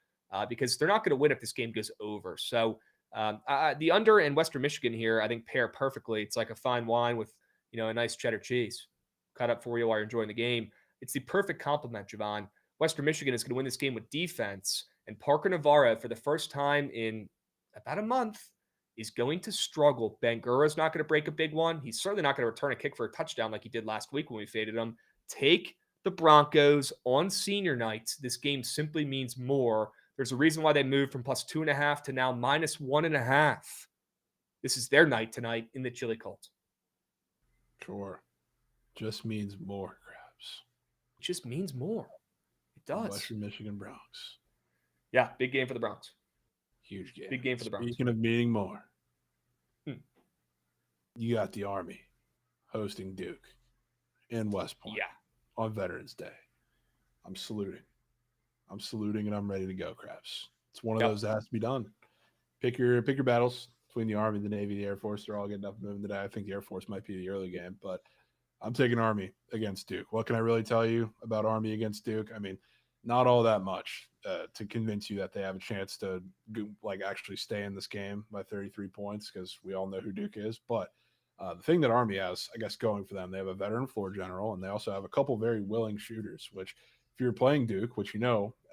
because they're not going to win if this game goes over. So the under and Western Michigan here, I think, pair perfectly. It's like a fine wine with a nice cheddar cheese cut up for you while you're enjoying the game. It's the perfect complement, Jovan. Western Michigan is going to win this game with defense, and Parker Navarro, for the first time in about a month, is going to struggle. Bangura's not going to break a big one. He's certainly not going to return a kick for a touchdown like he did last week when we faded him. Take the Broncos on senior night. This game simply means more. There's a reason why they moved from +2.5 to now -1.5. This is their night tonight in the chili cold. Sure. Just means more, Krabs. It just means more. Does. Western Michigan Bronx. Yeah, big game for the Bronx. Huge game. Big game for the Bronx. Speaking of meaning more, you got the Army hosting Duke in West Point on Veterans Day. I'm saluting and I'm ready to go, Krabs. It's one of those that has to be done. Pick your battles between the Army, the Navy, the Air Force. They're all getting up and moving today. I think the Air Force might be the early game, but I'm taking Army against Duke. What can I really tell you about Army against Duke? I mean, not all that much to convince you that they have a chance to actually stay in this game by 33 points because we all know who Duke is. But the thing that Army has, I guess, going for them, they have a veteran floor general, and they also have a couple very willing shooters, which if you're playing Duke, which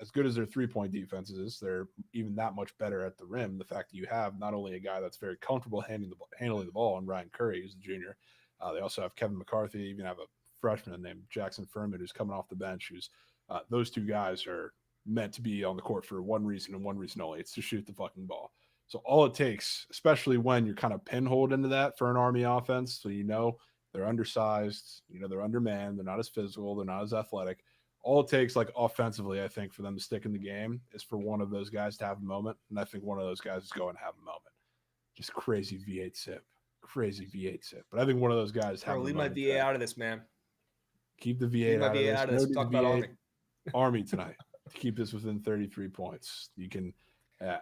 as good as their three-point defense is, they're even that much better at the rim. The fact that you have not only a guy that's very comfortable handling the ball, and Ryan Curry, who's a junior, they also have Kevin McCarthy, even have a freshman named Jackson Furman who's coming off the bench, those two guys are meant to be on the court for one reason and one reason only. It's to shoot the fucking ball. So all it takes, especially when you're kind of pinholed into that for an Army offense, so they're undersized, they're undermanned, they're not as physical, they're not as athletic. All it takes, offensively, I think, for them to stick in the game is for one of those guys to have a moment, and I think one of those guys is going to have a moment. Just crazy V8 sip. But I think one of those guys have. Leave my VA out of this, man. Keep the V8 out of this. Talk about Army. Army tonight to keep this within 33 points. You can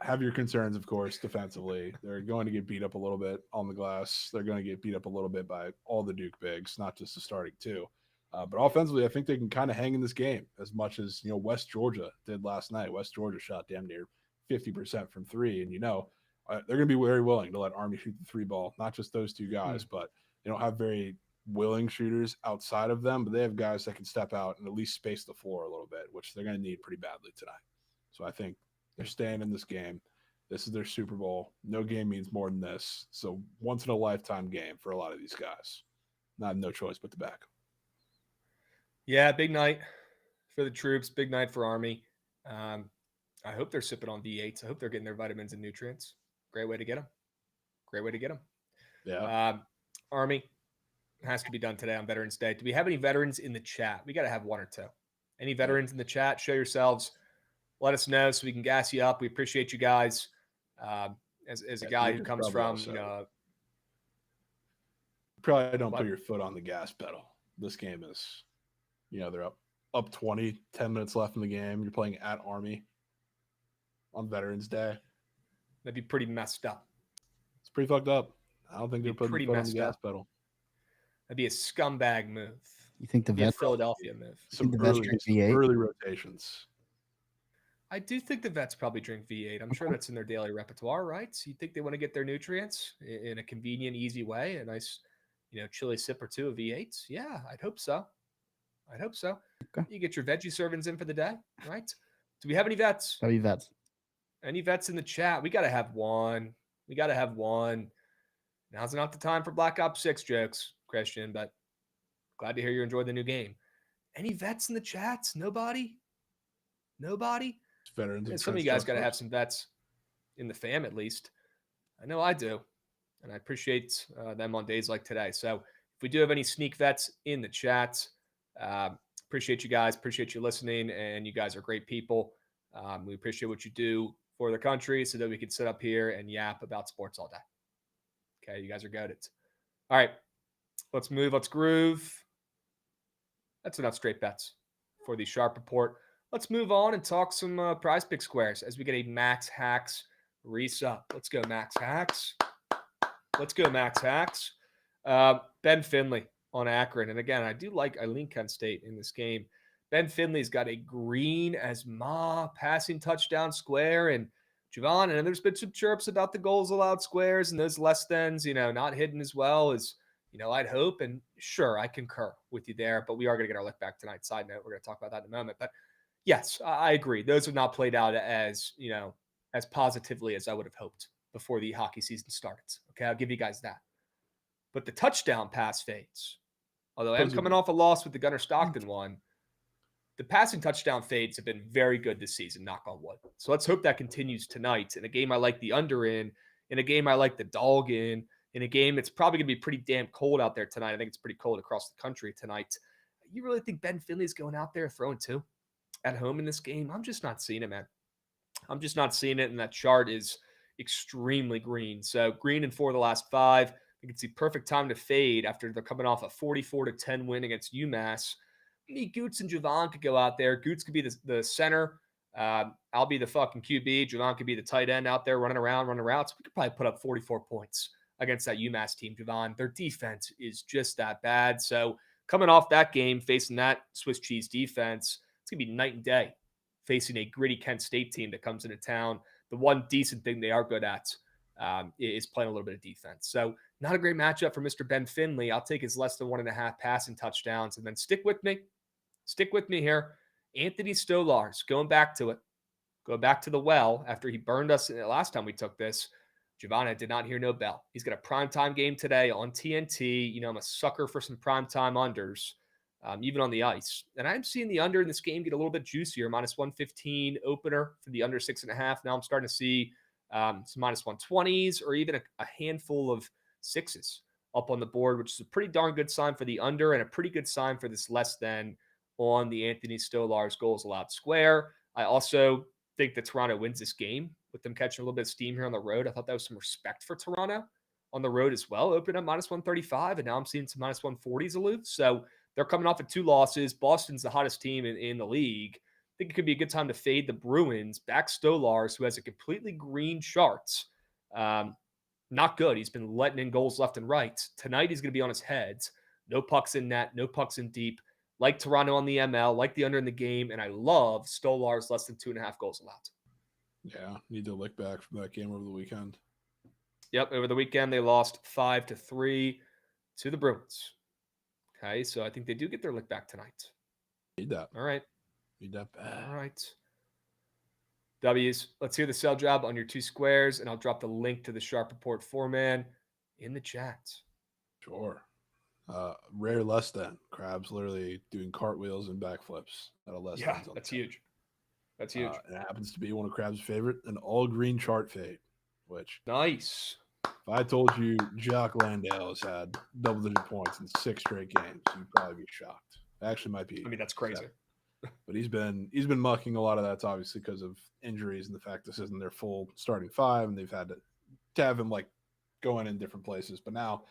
have your concerns, of course, defensively. They're going to get beat up a little bit on the glass. They're going to get beat up a little bit by all the Duke bigs, not just the starting two. But offensively, I think they can kind of hang in this game as much as West Georgia did last night. West Georgia shot damn near 50% from three, and they're going to be very willing to let Army shoot the three ball. Not just those two guys, but they don't have very willing shooters outside of them, but they have guys that can step out and at least space the floor a little bit, which they're going to need pretty badly tonight. So I think they're staying in this game. This is their Super Bowl. No game means more than this. So once in a lifetime game for a lot of these guys. No choice but to back them. Yeah, big night for the troops. Big night for Army. I hope they're sipping on V8s. I hope they're getting their vitamins and nutrients. Great way to get them. Yeah. Army, has to be done today on Veterans Day. Do we have any veterans in the chat? We got to have one or two. Any veterans in the chat? Show yourselves. Let us know so we can gas you up. We appreciate you guys. As a guy who comes from, probably don't put your foot on the gas pedal. This game is, they're up 20, 10 minutes left in the game. You're playing at Army on Veterans Day. That'd be pretty messed up. It's pretty fucked up. I don't think they're putting the foot on the gas pedal. That'd be a scumbag move. You think the vets, Philadelphia move? Some early rotations. I do think the vets probably drink V8. I'm sure that's in their daily repertoire, right? So you think they want to get their nutrients in a convenient, easy way, a nice, chili sip or two of V8s? Yeah, I'd hope so. Okay. You get your veggie servings in for the day, right? Do we have any vets? Any vets in the chat? We got to have one. Now's not the time for Black Ops 6 jokes, Christian, but glad to hear you enjoyed the new game. Any vets in the chats? Nobody? Veterans. Some of you guys got to have some vets in the fam at least. I know I do, and I appreciate them on days like today. So if we do have any sneak vets in the chat, appreciate you guys. Appreciate you listening, and you guys are great people. We appreciate what you do for the country so that we can sit up here and yap about sports all day. Okay, you guys are goated. All right, let's move. Let's groove. That's enough straight bets for the Sharp Report. Let's move on and talk some Prize Pick squares as we get a Max Hacks resup. Let's go, Max Hacks. Ben Finley on Akron. And again, I lean Kent State in this game. Ben Finley's got a green as passing touchdown square. And Jovan, and there's been some chirps about the goals allowed squares and those less thans, not hidden as well as, I'd hope. And sure, I concur with you there, but we are going to get our look back tonight. Side note, we're going to talk about that in a moment. But yes, I agree. Those have not played out as, as positively as I would have hoped before the hockey season started. Okay, I'll give you guys that. But the touchdown pass fades. Although I'm coming off a loss with the Gunnar Stockton one, the passing touchdown fades have been very good this season, knock on wood. So let's hope that continues tonight in a game I like the under in a game I like the dog in a game it's probably going to be pretty damn cold out there tonight. I think it's pretty cold across the country tonight. You really think Ben Finley's going out there throwing two at home in this game? I'm just not seeing it, man. I'm just not seeing it, and that chart is extremely green. So green in 4 of the last 5. You can see perfect time to fade after they're coming off a 44-10 win against UMass. Me, Goots, and Jovan could go out there. Goots could be the center. I'll be the fucking QB. Jovan could be the tight end out there running around. So we could probably put up 44 points against that UMass team, Jovan. Their defense is just that bad. So coming off that game, facing that Swiss cheese defense, it's going to be night and day facing a gritty Kent State team that comes into town. The one decent thing they are good at is playing a little bit of defense. So not a great matchup for Mr. Ben Finley. I'll take his less than 1.5 passing touchdowns. And then stick with me here. Anthony Stolarz, going back to the well after he burned us last time we took this. Giovanna did not hear no bell. He's got a primetime game today on TNT. I'm a sucker for some primetime unders, even on the ice. And I'm seeing the under in this game get a little bit juicier. Minus 115 opener for the under 6.5. Now I'm starting to see some minus 120s or even a handful of 6s up on the board, which is a pretty darn good sign for the under and a pretty good sign for this less than on the Anthony Stolarz goals allowed square. I also think that Toronto wins this game with them catching a little bit of steam here on the road. I thought that was some respect for Toronto on the road as well. Opened up minus 135, and now I'm seeing some minus 140s aloof. So they're coming off of 2 losses. Boston's the hottest team in the league. I think it could be a good time to fade the Bruins. Back Stolarz, who has a completely green chart. Not good. He's been letting in goals left and right. Tonight he's going to be on his head. No pucks in net, no pucks in deep. Like Toronto on the ML, like the under in the game, and I love Stolarz less than 2.5 goals allowed. Yeah, need to look back from that game over the weekend. Yep, over the weekend they lost 5-3 to the Bruins. Okay, so I think they do get their lick back tonight. Need that. All right. Need that bad. All right. W's. Let's hear the sell job on your 2 squares, and I'll drop the link to the Sharp Report 4-man in the chat. Sure. Rare less than. Krabs literally doing cartwheels and backflips at a less than. Yeah, that's huge. That's huge. It happens to be one of Krabs' favorite, an all green chart fade, which nice. If I told you Jock Landale has had double-digit points in 6 straight games, you'd probably be shocked. Actually, might be. I mean, that's crazy. But he's been mucking a lot of that's obviously because of injuries and the fact this isn't their full starting 5, and they've had to have him like going in different places. But now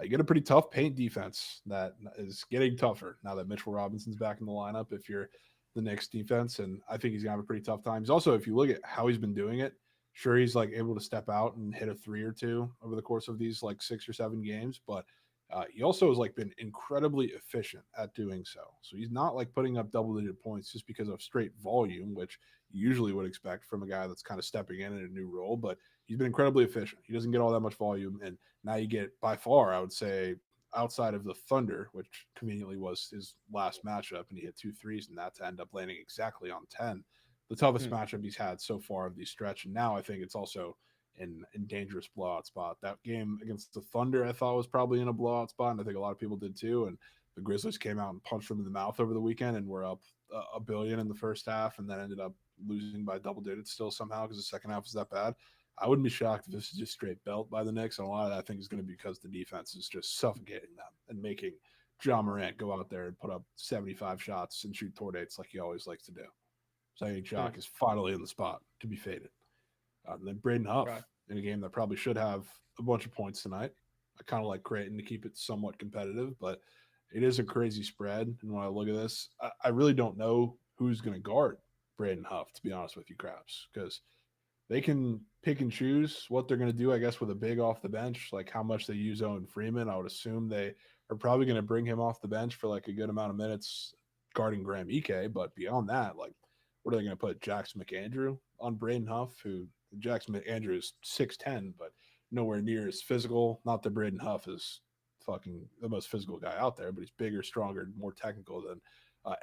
you get a pretty tough paint defense that is getting tougher now that Mitchell Robinson's back in the lineup. If you're the Knicks defense, and I think he's gonna have a pretty tough time. He's also, if you look at how he's been doing it, sure, he's like able to step out and hit a 3 or 2 over the course of these like 6 or 7 games, but he also has like been incredibly efficient at doing so. So he's not like putting up double-digit points just because of straight volume, which you usually would expect from a guy that's kind of stepping in a new role. But he's been incredibly efficient. He doesn't get all that much volume, and now you get by far, I would say, outside of the Thunder, which conveniently was his last matchup, and he hit 2 threes and that to end up landing exactly on 10. The toughest matchup he's had so far of these stretch, and now I think it's also in dangerous blowout spot. That game against the Thunder, I thought was probably in a blowout spot, and I think a lot of people did too. And the Grizzlies came out and punched them in the mouth over the weekend, and were up $1 billion in the first half, and then ended up losing by double digits still somehow because the second half was that bad. I wouldn't be shocked if this is just straight belt by the Knicks, and a lot of that I think is going to be because the defense is just suffocating them and making John Morant go out there and put up 75 shots and shoot tour dates like he always likes to do. So I think Jock is finally in the spot to be faded. And then Braden Huff in a game that probably should have a bunch of points tonight. I kind of like Creighton to keep it somewhat competitive, but it is a crazy spread. And when I look at this, I really don't know who's going to guard Braden Huff, to be honest with you, Krabs, because they can pick and choose what they're going to do, I guess, with a big off the bench, like how much they use Owen Freeman. I would assume they are probably going to bring him off the bench for like a good amount of minutes guarding Graham Ike. But beyond that, like, what are they going to put Jackson McAndrew on Braden Huff, who Jackson McAndrew is 6'10", but nowhere near as physical. Not that Braden Huff is fucking the most physical guy out there, but he's bigger, stronger, more technical than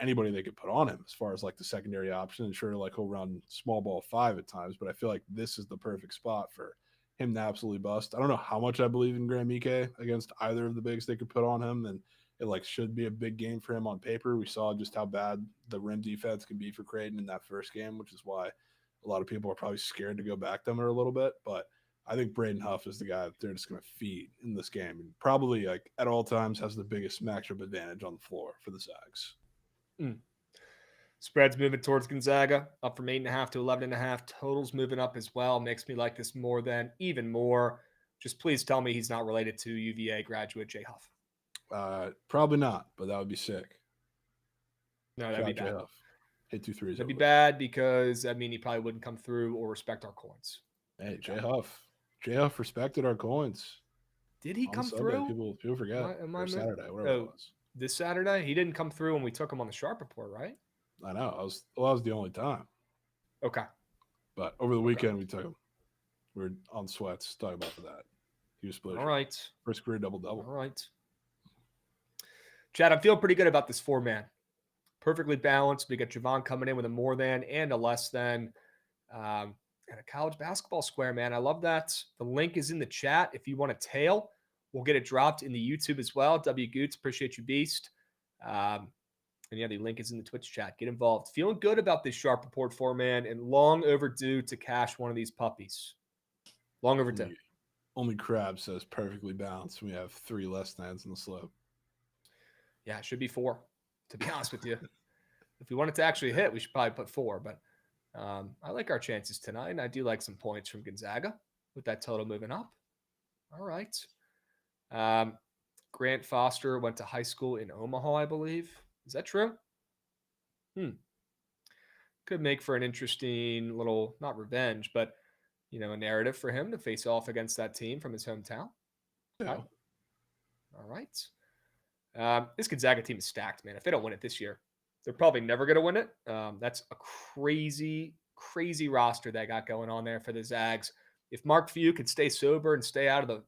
anybody they could put on him as far as like the secondary option. And sure, like he'll run small ball 5 at times, but I feel like this is the perfect spot for him to absolutely bust. I don't know how much I believe in Graham Ike against either of the bigs they could put on him, and it like should be a big game for him on paper. We saw just how bad the rim defense can be for Creighton in that first game, which is why a lot of people are probably scared to go back them a little bit. But I think Braden Huff is the guy that they're just going to feed in this game, and probably like at all times has the biggest matchup advantage on the floor for the Zags. Spread's moving towards Gonzaga, up from 8.5 to 11.5. Totals moving up as well. Makes me like this more than even more. Just please tell me he's not related to UVA graduate Jay Huff. Probably not, but that would be sick. No, that'd be bad. Huff. Hit 2 threes. That'd be bad because I mean he probably wouldn't come through or respect our coins. Hey, Jay Huff. Jay Huff respected our coins. Did he come Sunday. through? People forget. Or Saturday, whatever it was. This Saturday? He didn't come through when we took him on the Sharp Report, right? I know. That was the only time. Okay. But over the weekend, we took him. We were on Sweats talking about that. He was split. All right. First career double-double. All right. Chad, I'm feeling pretty good about this 4-man. Perfectly balanced. We got Jovan coming in with a more than and a less than. And a college basketball square, man. I love that. The link is in the chat. If you want a tail, we'll get it dropped in the YouTube as well. W. Goots, appreciate you, Beast. And yeah, the link is in the Twitch chat. Get involved. Feeling good about this Sharp Report 4-man and long overdue to cash one of these puppies. Long overdue. Only Krabs says perfectly balanced. We have 3 less than's in the slope. Yeah, it should be 4, to be honest with you. If we wanted to actually hit, we should probably put 4. But I like our chances tonight, and I do like some points from Gonzaga with that total moving up. All right. Grant Foster went to high school in Omaha, I believe. Is that true? Could make for an interesting little, not revenge, but, you know, a narrative for him to face off against that team from his hometown. Yeah. All right. This Gonzaga team is stacked, man. If they don't win it this year, they're probably never going to win it. That's a crazy, crazy roster they got going on there for the Zags. If Mark Few could stay sober and stay out of the,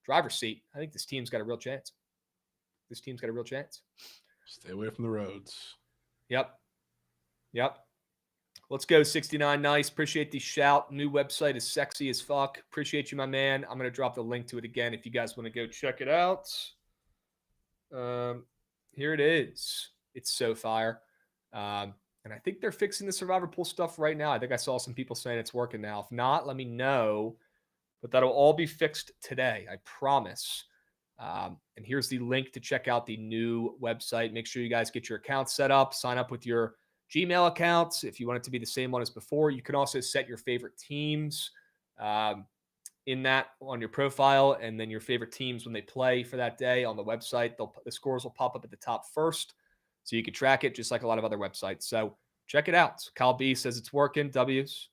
driver's seat, I think this team's got a real chance. Stay away from the roads. Yep. Let's go, 69 Nice. Appreciate the shout. New website is sexy as fuck. Appreciate you, my man. I'm going to drop the link to it again if you guys want to go check it out. Here it is. It's so fire. And I think they're fixing the survivor pool stuff right now. I think I saw some people saying it's working now. If not, let me know. but that'll all be fixed today. I promise. And here's the link to check out the new website. Make sure you guys get your account set up, sign up with your Gmail accounts. If you want it to be the same one as before, you can also set your favorite teams in that on your profile, and then your favorite teams when they play for that day on the website. The scores will pop up at the top first, so you can track it just like a lot of other websites. So check it out. Kyle B says it's working. W's.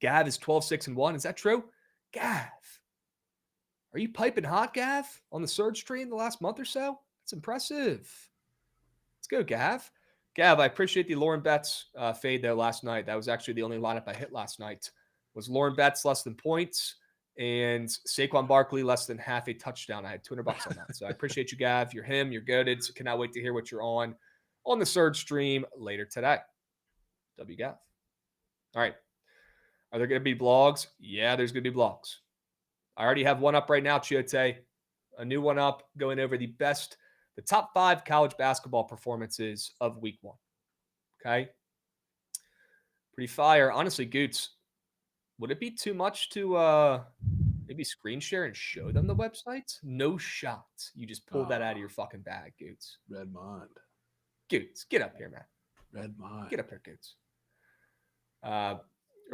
Gav is 12-6-1. Is that true? Gav. Are you piping hot, Gav, on the surge stream the last month or so? That's impressive. Let's go, Gav. Gav, I appreciate the Lauren Betts fade there last night. That was actually the only lineup I hit last night. Was Lauren Betts less than points and Saquon Barkley less than half a touchdown. I had $200 on that. So I appreciate you, Gav. You're him. You're goated. So cannot wait to hear what you're on the surge stream later today. W Gav. All right. Are there going to be blogs? Yeah, there's going to be blogs. I already have one up right now, Chiote. A new one up going over the top 5 college basketball performances of week 1. Okay. Pretty fire. Honestly, Goots, would it be too much to maybe screen share and show them the website? No shot. You just pulled that out of your fucking bag, Goots. Red mind. Goots, get up here, man. Red mind. Get up here, Goots. Or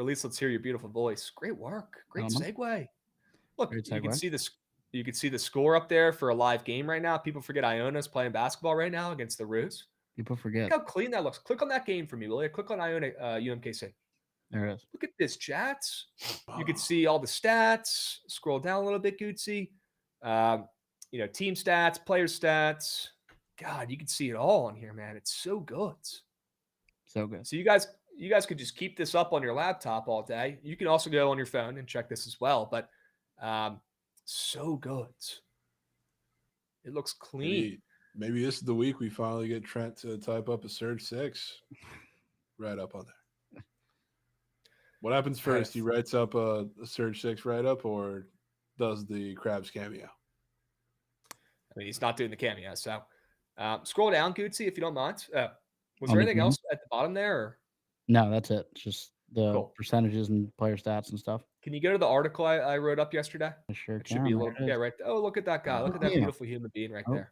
at least let's hear your beautiful voice. Great work. Great segue. Look, you can see the score up there for a live game right now. People forget Iona's playing basketball right now against the Roos. People forget. Look how clean that looks. Click on that game for me, will you? Click on Iona UMKC. There it is. Look at this, chats. You can see all the stats. Scroll down a little bit, Gootsy. Team stats, player stats. God, you can see it all on here, man. It's so good. So good. So you guys could just keep this up on your laptop all day. You can also go on your phone and check this as well. But so good. It looks clean. Maybe this is the week we finally get Trent to type up a Surge 6 right up on there. What happens first? He writes up a Surge 6 write-up or does the Krabs cameo? I mean, he's not doing the cameo. So scroll down, Gootsy, if you don't mind. Was there anything else at the bottom there? Or? No, that's it. It's just the percentages and player stats and stuff. Can you go to the article I wrote up yesterday? I sure it should be a little right. Oh, look at that guy. Look at that beautiful human being right there.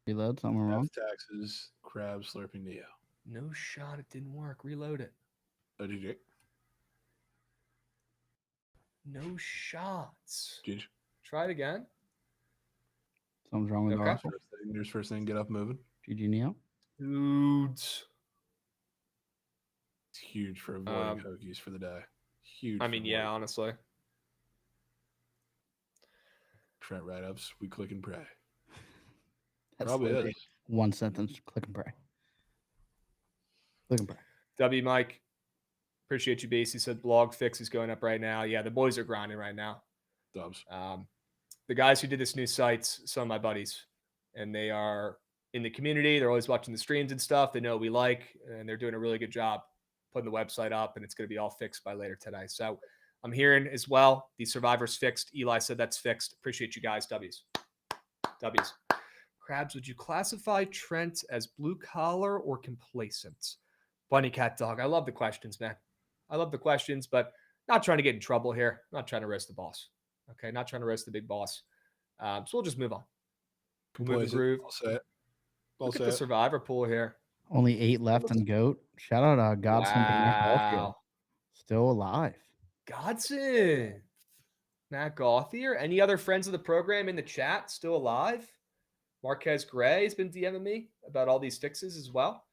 Reload something wrong. Taxes, Krabs slurping Neo. No shot. It didn't work. Reload it. Oh, did you? No shots. Did you? Try it again. Something's wrong with the article. There's first thing. Get up moving. GG Neo. Dudes. It's huge for avoiding Hokies for the day. Huge. I mean, yeah, honestly. Trent write-ups. We click and pray. That's probably is. One sentence. Click and pray. Click and pray. W Mike. Appreciate you, Base. He said blog fix is going up right now. Yeah, the boys are grinding right now. Dubs. The guys who did this new site's some of my buddies, and they are in the community. They're always watching the streams and stuff. They know what we like, and they're doing a really good job putting the website up, and it's going to be all fixed by later today. So I'm hearing as well, the Survivor's fixed. Eli said that's fixed. Appreciate you guys. W's. Krabs, would you classify Trent as blue collar or complacent? Bunny Cat Dog. I love the questions, man. I love the questions, but not trying to get in trouble here. Not trying to roast the boss. Okay, not trying to roast the big boss. So we'll just move on. We'll move the groove. I'll say it. Look at the Survivor pool here. Only 8 left in GOAT. Shout out Godson. Wow. Still alive. Godson. Matt Gauthier. Any other friends of the program in the chat still alive? Marquez Gray has been DMing me about all these fixes as well.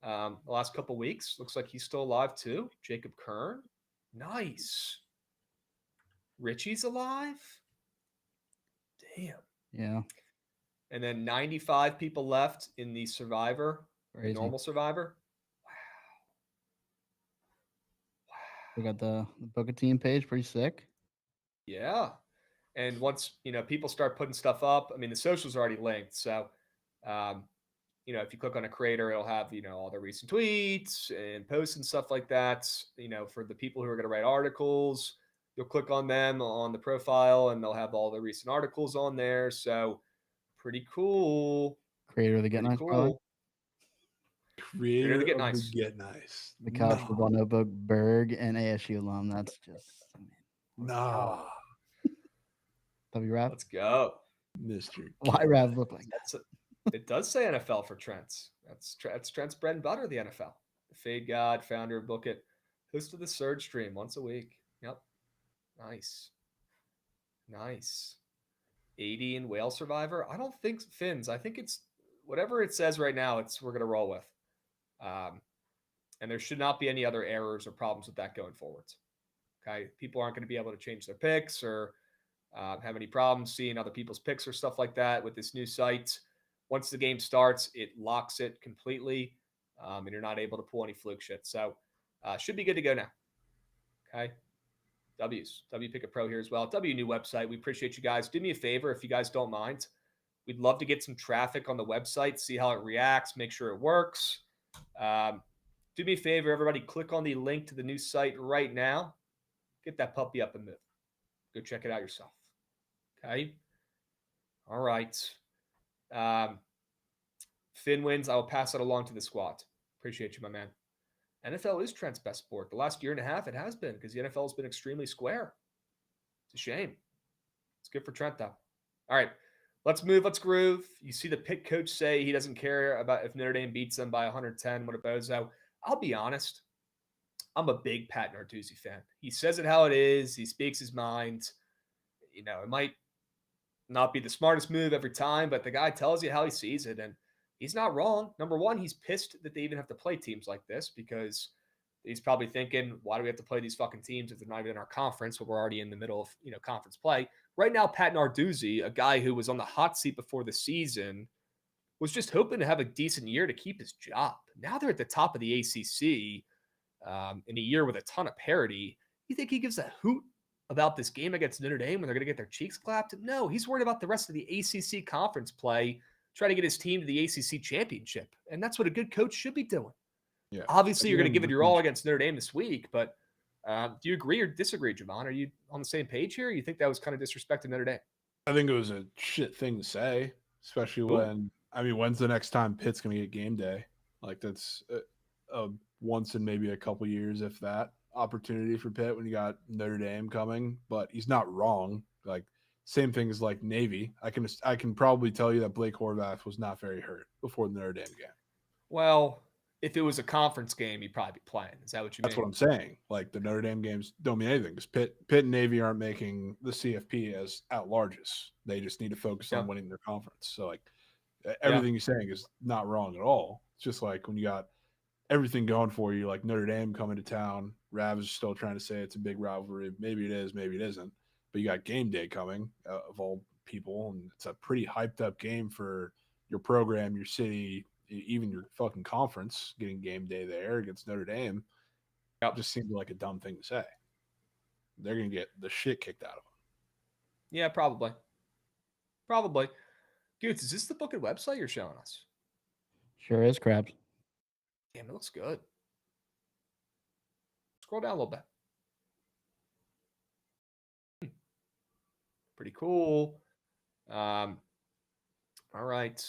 The last couple weeks. Looks like he's still alive too. Jacob Kern. Nice. Richie's alive? Damn. Yeah. And then 95 people left in the Survivor, Crazy. Normal Survivor. Wow. We got the Bookit team page, pretty sick. Yeah. And once, people start putting stuff up, I mean, the socials are already linked. So, if you click on a creator, it'll have, all the recent tweets and posts and stuff like that. For the people who are going to write articles, you'll click on them on the profile and they'll have all the recent articles on there. So pretty cool. Creator of the Get Nice, cool. Creator Get of nice. the Get Nice. The College Football Notebook, Berg, and ASU alum. That's just Nah. W Rav. Let's go. Mr. Why Get Rav Nice. look like that? It does say NFL for Trent. That's Trent's bread and butter, the NFL. The Fade God, founder of Bookit, host of the Surge stream once a week. Yep. Nice. 80 in Whale Survivor. I don't think Finns. I think it's whatever it says right now. We're gonna roll with. And there should not be any other errors or problems with that going forwards. Okay, people aren't going to be able to change their picks or have any problems seeing other people's picks or stuff like that with this new site. Once the game starts, it locks it completely, and you're not able to pull any fluke shit. So should be good to go now. Okay. Pikkit Pro here as well. new website. We appreciate you guys. Do me a favor if you guys don't mind. We'd love to get some traffic on the website, see how it reacts, make sure it works. Do me a favor, everybody, click on the link to the new site right now. Get that puppy up and move. Go check it out yourself. Okay. All right. Finn wins. I will pass that along to the squad. Appreciate you, my man. NFL is Trent's best sport. The last year and a half, it has been because the NFL has been extremely square. It's a shame. It's good for Trent, though. All right. Let's move. Let's groove. You see the Pitt coach say he doesn't care about if Notre Dame beats them by 110. What a bozo. I'll be honest. I'm a big Pat Narduzzi fan. He says it how it is. He speaks his mind. You know, it might not be the smartest move every time, but the guy tells you how he sees it, and he's not wrong. Number one, he's pissed that they even have to play teams like this because he's probably thinking, why do we have to play these fucking teams if they're not even in our conference when we're already in the middle of, conference play? Right now, Pat Narduzzi, a guy who was on the hot seat before the season, was just hoping to have a decent year to keep his job. Now they're at the top of the ACC in a year with a ton of parity. You think he gives a hoot about this game against Notre Dame when they're going to get their cheeks clapped? No, he's worried about the rest of the ACC conference play, trying to get his team to the ACC championship. And that's what a good coach should be doing. Yeah. Obviously, you're going to give it your all against Notre Dame this week, but do you agree or disagree, Jovan? Are you on the same page here? Or you think that was kind of disrespecting Notre Dame? I think it was a shit thing to say, especially when's the next time Pitt's going to get game day? Like that's a once in maybe a couple years, if that, opportunity for Pitt when you got Notre Dame coming. But he's not wrong. Like same thing as like Navy. I can probably tell you that Blake Horvath was not very hurt before the Notre Dame game. Well, if it was a conference game, he'd probably be playing. Is that what you mean? That's what I'm saying. Like the Notre Dame games don't mean anything because Pitt and Navy aren't making the CFP as at largest. They just need to focus on winning their conference. So like everything you're saying is not wrong at all. It's just like when you got everything going for you, like Notre Dame coming to town. Rav is still trying to say it's a big rivalry. Maybe it is, maybe it isn't. But you got game day coming of all people, and it's a pretty hyped up game for your program, your city, even your fucking conference. Getting game day there against Notre Dame just seems like a dumb thing to say. They're gonna get the shit kicked out of them. Yeah, probably. Goots, is this the Bookit website you're showing us? Sure is, Krabs. Damn, it looks good. Scroll down a little bit. Pretty cool. All right.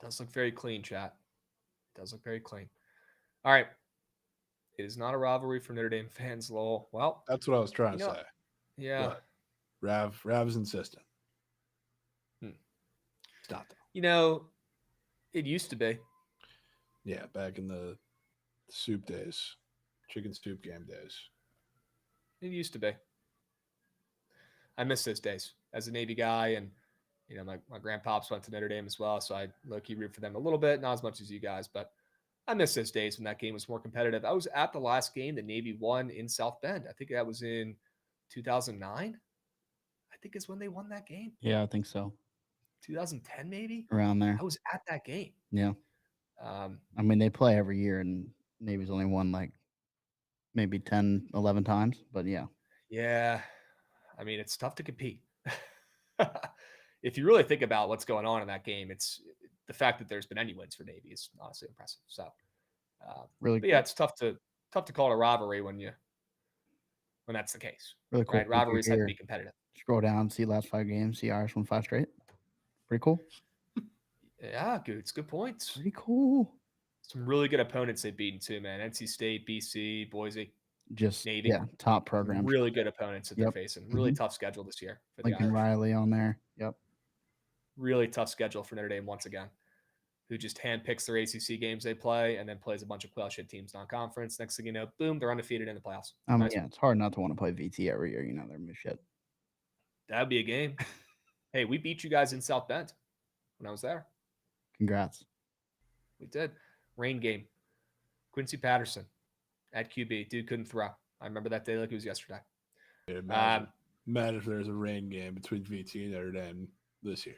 Does look very clean, chat. Does look very clean. All right. It is not a rivalry for Notre Dame fans, lol. Well, that's what I was trying to say. Yeah. But Rav's insistent. It's not though. It used to be. Yeah, back in the soup days, chicken soup game days. It used to be. I miss those days as a Navy guy, and my grandpops went to Notre Dame as well, so I low-key root for them a little bit, not as much as you guys, but I miss those days when that game was more competitive. I was at the last game that Navy won in South Bend. I think that was in 2009. I think is when they won that game. Yeah, I think so. 2010 maybe? Around there. I was at that game. Yeah. I mean, they play every year, and Navy's only won like maybe 10, 11 times, but yeah. Yeah. I mean, it's tough to compete. If you really think about what's going on in that game, it's the fact that there's been any wins for Navy is honestly impressive. So, really, but yeah, it's tough to call it a rivalry when that's the case. Really cool. Right? Rivalries have to be competitive. Scroll down, see last 5 games, see Irish won 5 straight. Pretty cool. Yeah, good. It's good points. Pretty cool. Some really good opponents they've beaten too, man. NC State, BC, Boise, Just Navy. yeah, top programs. Really good opponents that they're Yep. facing. Really tough schedule this year for the Lincoln Irish. Riley on there. Yep. Really tough schedule for Notre Dame once again, who just handpicks their ACC games they play and then plays a bunch of playoff shit teams non-conference. Next thing you know, boom, they're undefeated in the playoffs. Nice. Yeah, it's hard not to want to play VT every year. You know, they're shit. That'd be a game. Hey, we beat you guys in South Bend when I was there. Congrats. We did. Rain game. Quincy Patterson at QB. Dude couldn't throw. I remember that day like it was yesterday. Dude, imagine if there's a rain game between VT and Notre Dame this year.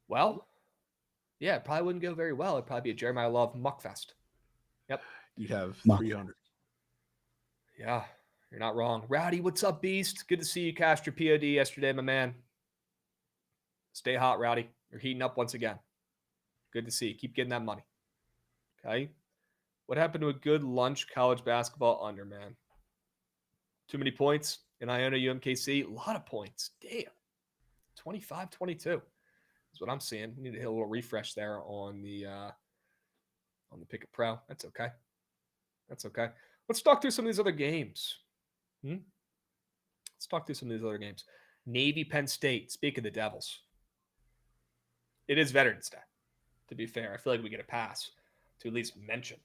Well, yeah, it probably wouldn't go very well. It'd probably be a Jeremiah Love muckfest. Yep. You'd have 300. Yeah, you're not wrong. Rowdy, what's up, Beast? Good to see you cashed your POD yesterday, my man. Stay hot, Rowdy. You're heating up once again. Good to see you. Keep getting that money. Okay. What happened to a good lunch college basketball under, man? Too many points in Iona UMKC? A lot of points. Damn. 25-22 is what I'm seeing. Need to hit a little refresh there on the Pikkit Pro. That's okay. That's okay. Let's talk through some of these other games. Let's talk through some of these other games. Navy, Penn State. Speak of the Devils. It is Veterans Day, to be fair. I feel like we get a pass to at least mention,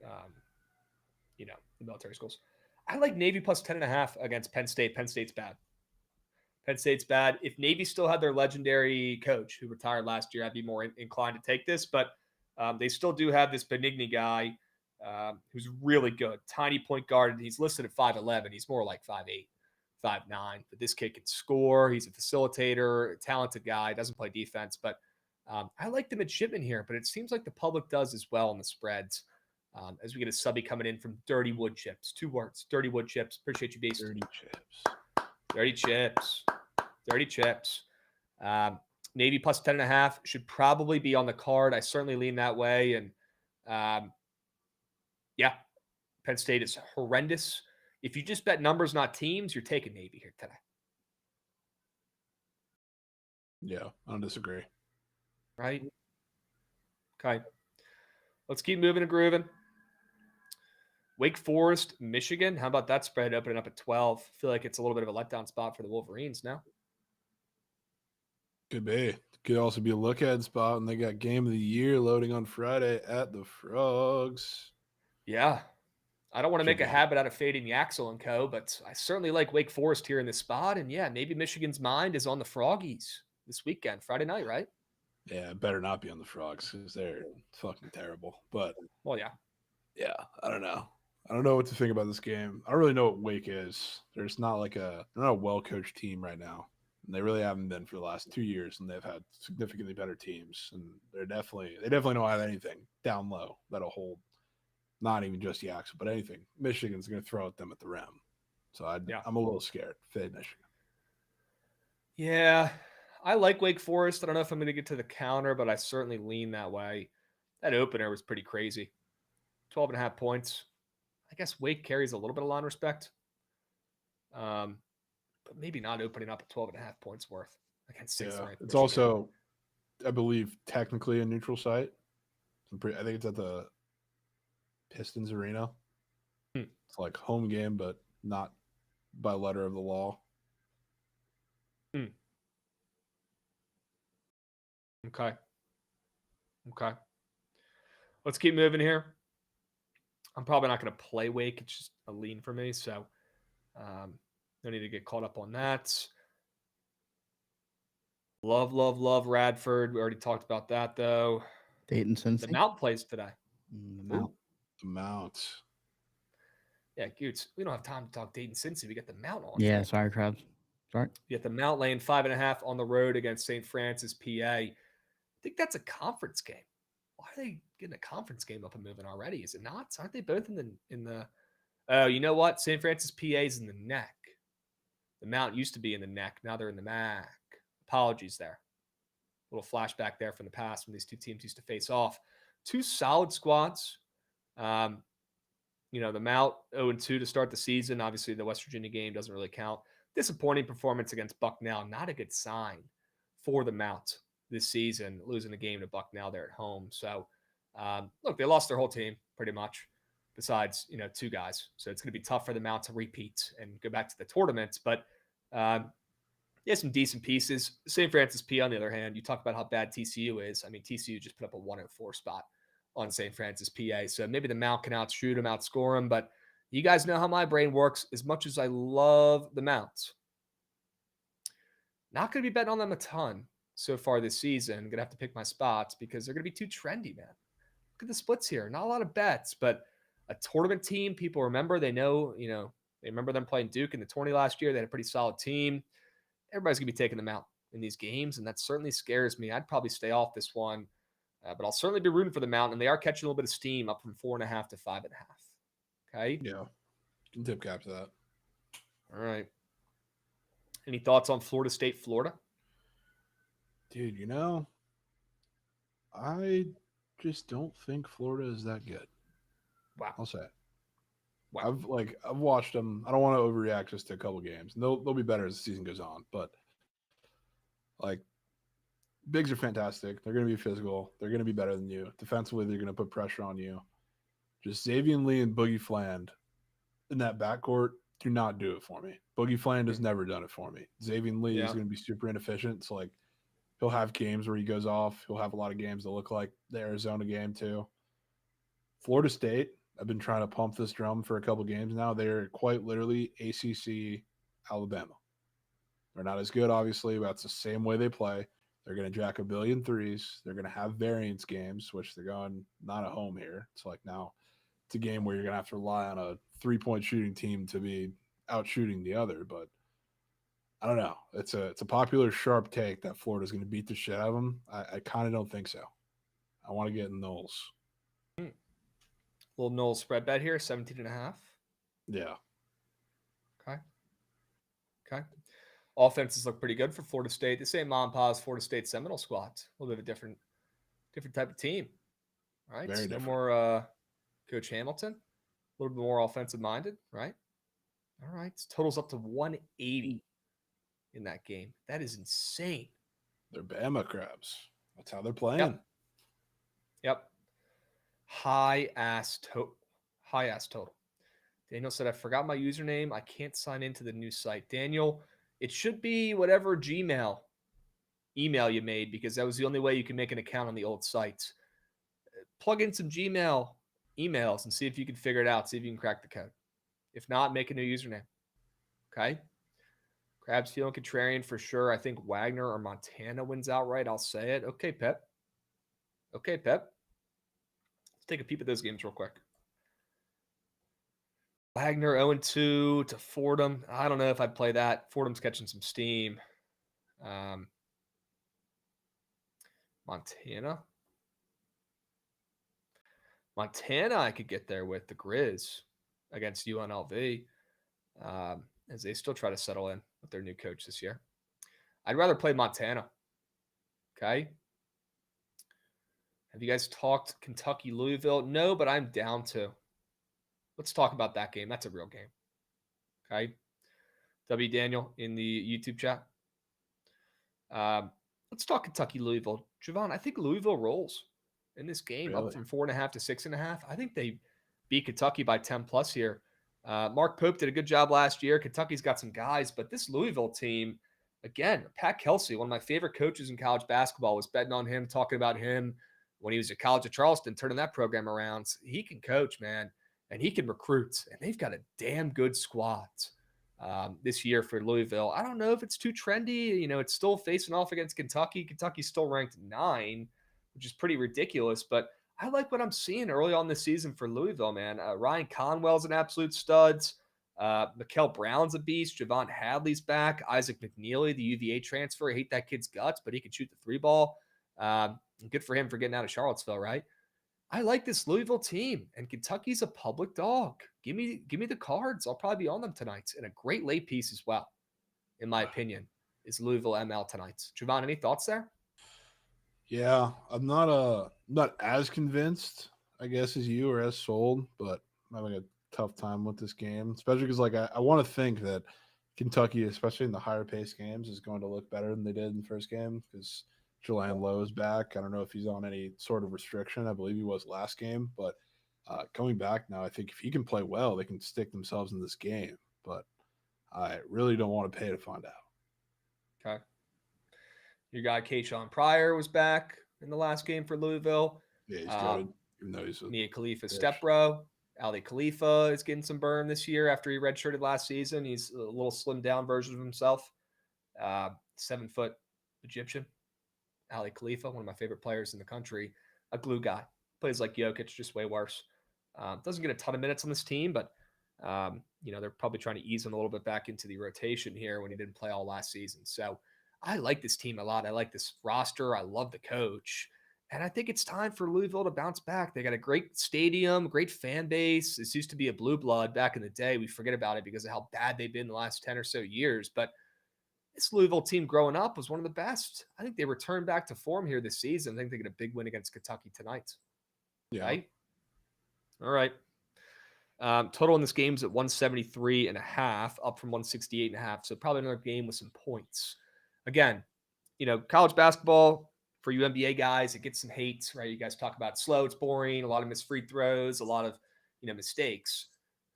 the military schools. I like Navy plus 10.5 against Penn State. Penn State's bad. Penn State's bad. If Navy still had their legendary coach who retired last year, I'd be more inclined to take this. But they still do have this Benigni guy who's really good. Tiny point guard. He's listed at 5'11". He's more like 5'8", 5'9". But this kid can score. He's a facilitator, talented guy. Doesn't play defense. But I like the midshipman here. But it seems like the public does as well in the spreads. As we get a subby coming in from Dirty Wood Chips. 2 words. Dirty Wood Chips. Appreciate you, Beast. Dirty chips. Dirty chips. Dirty chips. Navy plus 10.5 should probably be on the card. I certainly lean that way. And Penn State is horrendous. If you just bet numbers, not teams, you're taking Navy here today. Yeah, I don't disagree. Right? Okay. Let's keep moving and grooving. Wake Forest, Michigan. How about that spread opening up at 12? I feel like it's a little bit of a letdown spot for the Wolverines now. Could be. Could also be a look-ahead spot, and they got Game of the Year loading on Friday at the Frogs. Yeah. I don't want to make a habit out of fading Yaxel and co, but I certainly like Wake Forest here in this spot. And yeah, maybe Michigan's mind is on the Froggies this weekend, Friday night, right? Yeah, it better not be on the Frogs because they're fucking terrible. But, well, yeah, I don't know. I don't know what to think about this game. I don't really know what Wake is. There's not they're not a well-coached team right now. And they really haven't been for the last 2 years, and they've had significantly better teams. And they definitely don't have anything down low that'll hold. Not even just Yaxel, but anything. Michigan's going to throw at them at the rim. So I'm a little scared. Fade Michigan. Yeah, I like Wake Forest. I don't know if I'm going to get to the counter, but I certainly lean that way. That opener was pretty crazy. 12.5 points. I guess Wake carries a little bit of line respect. But maybe not opening up at 12.5 points worth against 6th ranked. It's also, I believe, technically a neutral site. I think it's at the Pistons Arena. It's like home game, but not by letter of the law. Okay. Let's keep moving here. I'm probably not going to play Wake. It's just a lean for me, so no need to get caught up on that. Love Radford. We already talked about that, though. Dayton, Cincy. The Mount plays today. The Mount. Yeah, Goots. We don't have time to talk Dayton, Cincy. We got the Mount on. Yeah, sorry, Krabs. Sorry. You got the Mount laying 5.5 on the road against St. Francis, PA. I think that's a conference game. Why are they getting a conference game up and moving already? Is it not? Aren't they both in the? Oh, you know what? St. Francis, PA is in the neck. The Mount used to be in the neck. Now they're in the MAC. Apologies there. A little flashback there from the past when these two teams used to face off. 2 solid squads. The Mount 0-2 to start the season. Obviously, the West Virginia game doesn't really count. Disappointing performance against Bucknell. Not a good sign for the Mount this season, losing the game to Bucknell there at home. So Look, they lost their whole team pretty much, besides, two guys. So it's going to be tough for the Mount to repeat and go back to the tournaments. But he has some decent pieces. St. Francis P, on the other hand, you talk about how bad TCU is. I mean, TCU just put up a 104 spot on St. Francis PA. So maybe the Mount can outshoot him, outscore him. But you guys know how my brain works. As much as I love the Mounts, not going to be betting on them a ton so far this season. Going to have to pick my spots because they're going to be too trendy, man. Look at the splits here. Not a lot of bets, but a tournament team people remember. They know, they remember them playing Duke in the 20 last year. They had a pretty solid team. Everybody's going to be taking them out in these games, and that certainly scares me. I'd probably stay off this one, but I'll certainly be rooting for the Mountain, and they are catching a little bit of steam up from 4.5 to 5.5. Okay? Yeah. Can tip cap to that. All right. Any thoughts on Florida State, Florida? Dude, I just don't think Florida is that good. Wow. I'll say it. Wow. I've watched them. I don't want to overreact just to a couple games. They'll be better as the season goes on. But bigs are fantastic. They're going to be physical. They're going to be better than you. Defensively, they're going to put pressure on you. Just Xavier Lee and Boogie Fland in that backcourt do not do it for me. Boogie Fland has never done it for me. Xavier Lee is going to be super inefficient. So he'll have games where he goes off. He'll have a lot of games that look like the Arizona game too. Florida State, I've been trying to pump this drum for a couple games now. They're quite literally ACC Alabama. They're not as good, obviously, but that's the same way they play. They're going to jack a billion threes. They're going to have variance games, which they're going not at home here. It's now it's a game where you're going to have to rely on a three-point shooting team to be out shooting the other. But I don't know. It's a popular, sharp take that Florida's going to beat the shit out of them. I kind of don't think so. I want to get in Knowles. Little Knowles spread bet here, 17.5. Yeah. Okay. Offenses look pretty good for Florida State. The same mom and pa's Florida State Seminole squad. A little bit of a different type of team. Right? Very different. No more Coach Hamilton. A little bit more offensive minded, right? All right. Totals up to 180 in that game. That is insane. They're Bama Krabs. That's how they're playing. Yep. High ass total. Daniel said, I forgot my username. I can't sign into the new site. Daniel, it should be whatever Gmail email you made, because that was the only way you can make an account on the old sites. Plug in some Gmail emails and see if you can figure it out. See if you can crack the code. If not, make a new username. Okay. Krabs feeling contrarian for sure. I think Wagner or Montana wins outright. I'll say it. Okay, Pep. Let's take a peep at those games real quick. Wagner 0-2 to Fordham. I don't know if I'd play that. Fordham's catching some steam. Montana, I could get there with the Grizz against UNLV, as they still try to settle in with their new coach this year. I'd rather play Montana. Okay. Have you guys talked Kentucky, Louisville? No, but I'm down to. Let's talk about that game. That's a real game. Okay. W. Daniel in the YouTube chat. Let's talk Kentucky, Louisville. Jovan, I think Louisville rolls in this game, Really? up from 4.5 to 6.5. I think they beat Kentucky by 10 plus here. Mark Pope did a good job last year. Kentucky's got some guys, but this Louisville team, again, Pat Kelsey, one of my favorite coaches in college basketball, was betting on him, talking about him when he was at College of Charleston, turning that program around. So he can coach, man, and he can recruit, and they've got a damn good squad this year for Louisville. I don't know if it's too trendy. It's still facing off against Kentucky. Kentucky's still ranked 9, which is pretty ridiculous, but I like what I'm seeing early on this season for Louisville, man. Ryan Conwell's an absolute stud. Mikkel Brown's a beast. Javon Hadley's back. Isaac McNeely, the UVA transfer. I hate that kid's guts, but he can shoot the 3 ball. Good for him for getting out of Charlottesville, right? I like this Louisville team, and Kentucky's a public dog. Give me the Cards. I'll probably be on them tonight. And a great late piece as well, in my opinion, is Louisville ML tonight. Javon, any thoughts there? Yeah, I'm not as convinced, I guess, as you or as sold, but I'm having a tough time with this game, especially because I want to think that Kentucky, especially in the higher paced games, is going to look better than they did in the first game, because Jalen Lowe is back. I don't know if he's on any sort of restriction. I believe he was last game, but coming back now, I think if he can play well, they can stick themselves in this game. But I really don't want to pay to find out. Okay. Your guy, Keyshawn Pryor, was back in the last game for Louisville. Yeah, he's good. Even though he's Mia Khalifa's step bro. Ali Khalifa is getting some burn this year after he redshirted last season. He's a little slimmed down version of himself. 7-foot Egyptian. Ali Khalifa, one of my favorite players in the country. A glue guy. Plays like Jokic, just way worse. Doesn't get a ton of minutes on this team, but they're probably trying to ease him a little bit back into the rotation here when he didn't play all last season. So I like this team a lot. I like this roster. I love the coach. And I think it's time for Louisville to bounce back. They got a great stadium, great fan base. This used to be a blue blood back in the day. We forget about it because of how bad they've been the last 10 or so years. But this Louisville team growing up was one of the best. I think they returned back to form here this season. I think they get a big win against Kentucky tonight. Yeah. Right? All right. Total in this game is at 173.5, up from 168.5. So probably another game with some points. Again, college basketball, for you NBA guys, it gets some hate, right? You guys talk about it's slow, it's boring, a lot of missed free throws, a lot of, mistakes.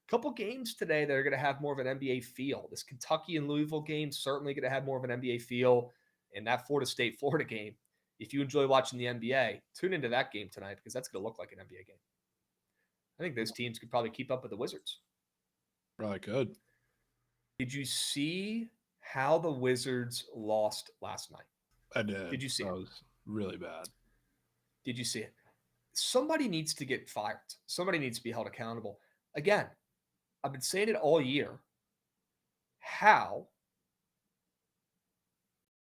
A couple games today that are going to have more of an NBA feel. This Kentucky and Louisville game certainly going to have more of an NBA feel. And that Florida State-Florida game, if you enjoy watching the NBA, tune into that game tonight because that's going to look like an NBA game. I think those teams could probably keep up with the Wizards. Probably could. Did you see how the Wizards lost last night? I did. Did you see it? That was really bad. Did you see it? Somebody needs to get fired. Somebody needs to be held accountable. Again, I've been saying it all year. How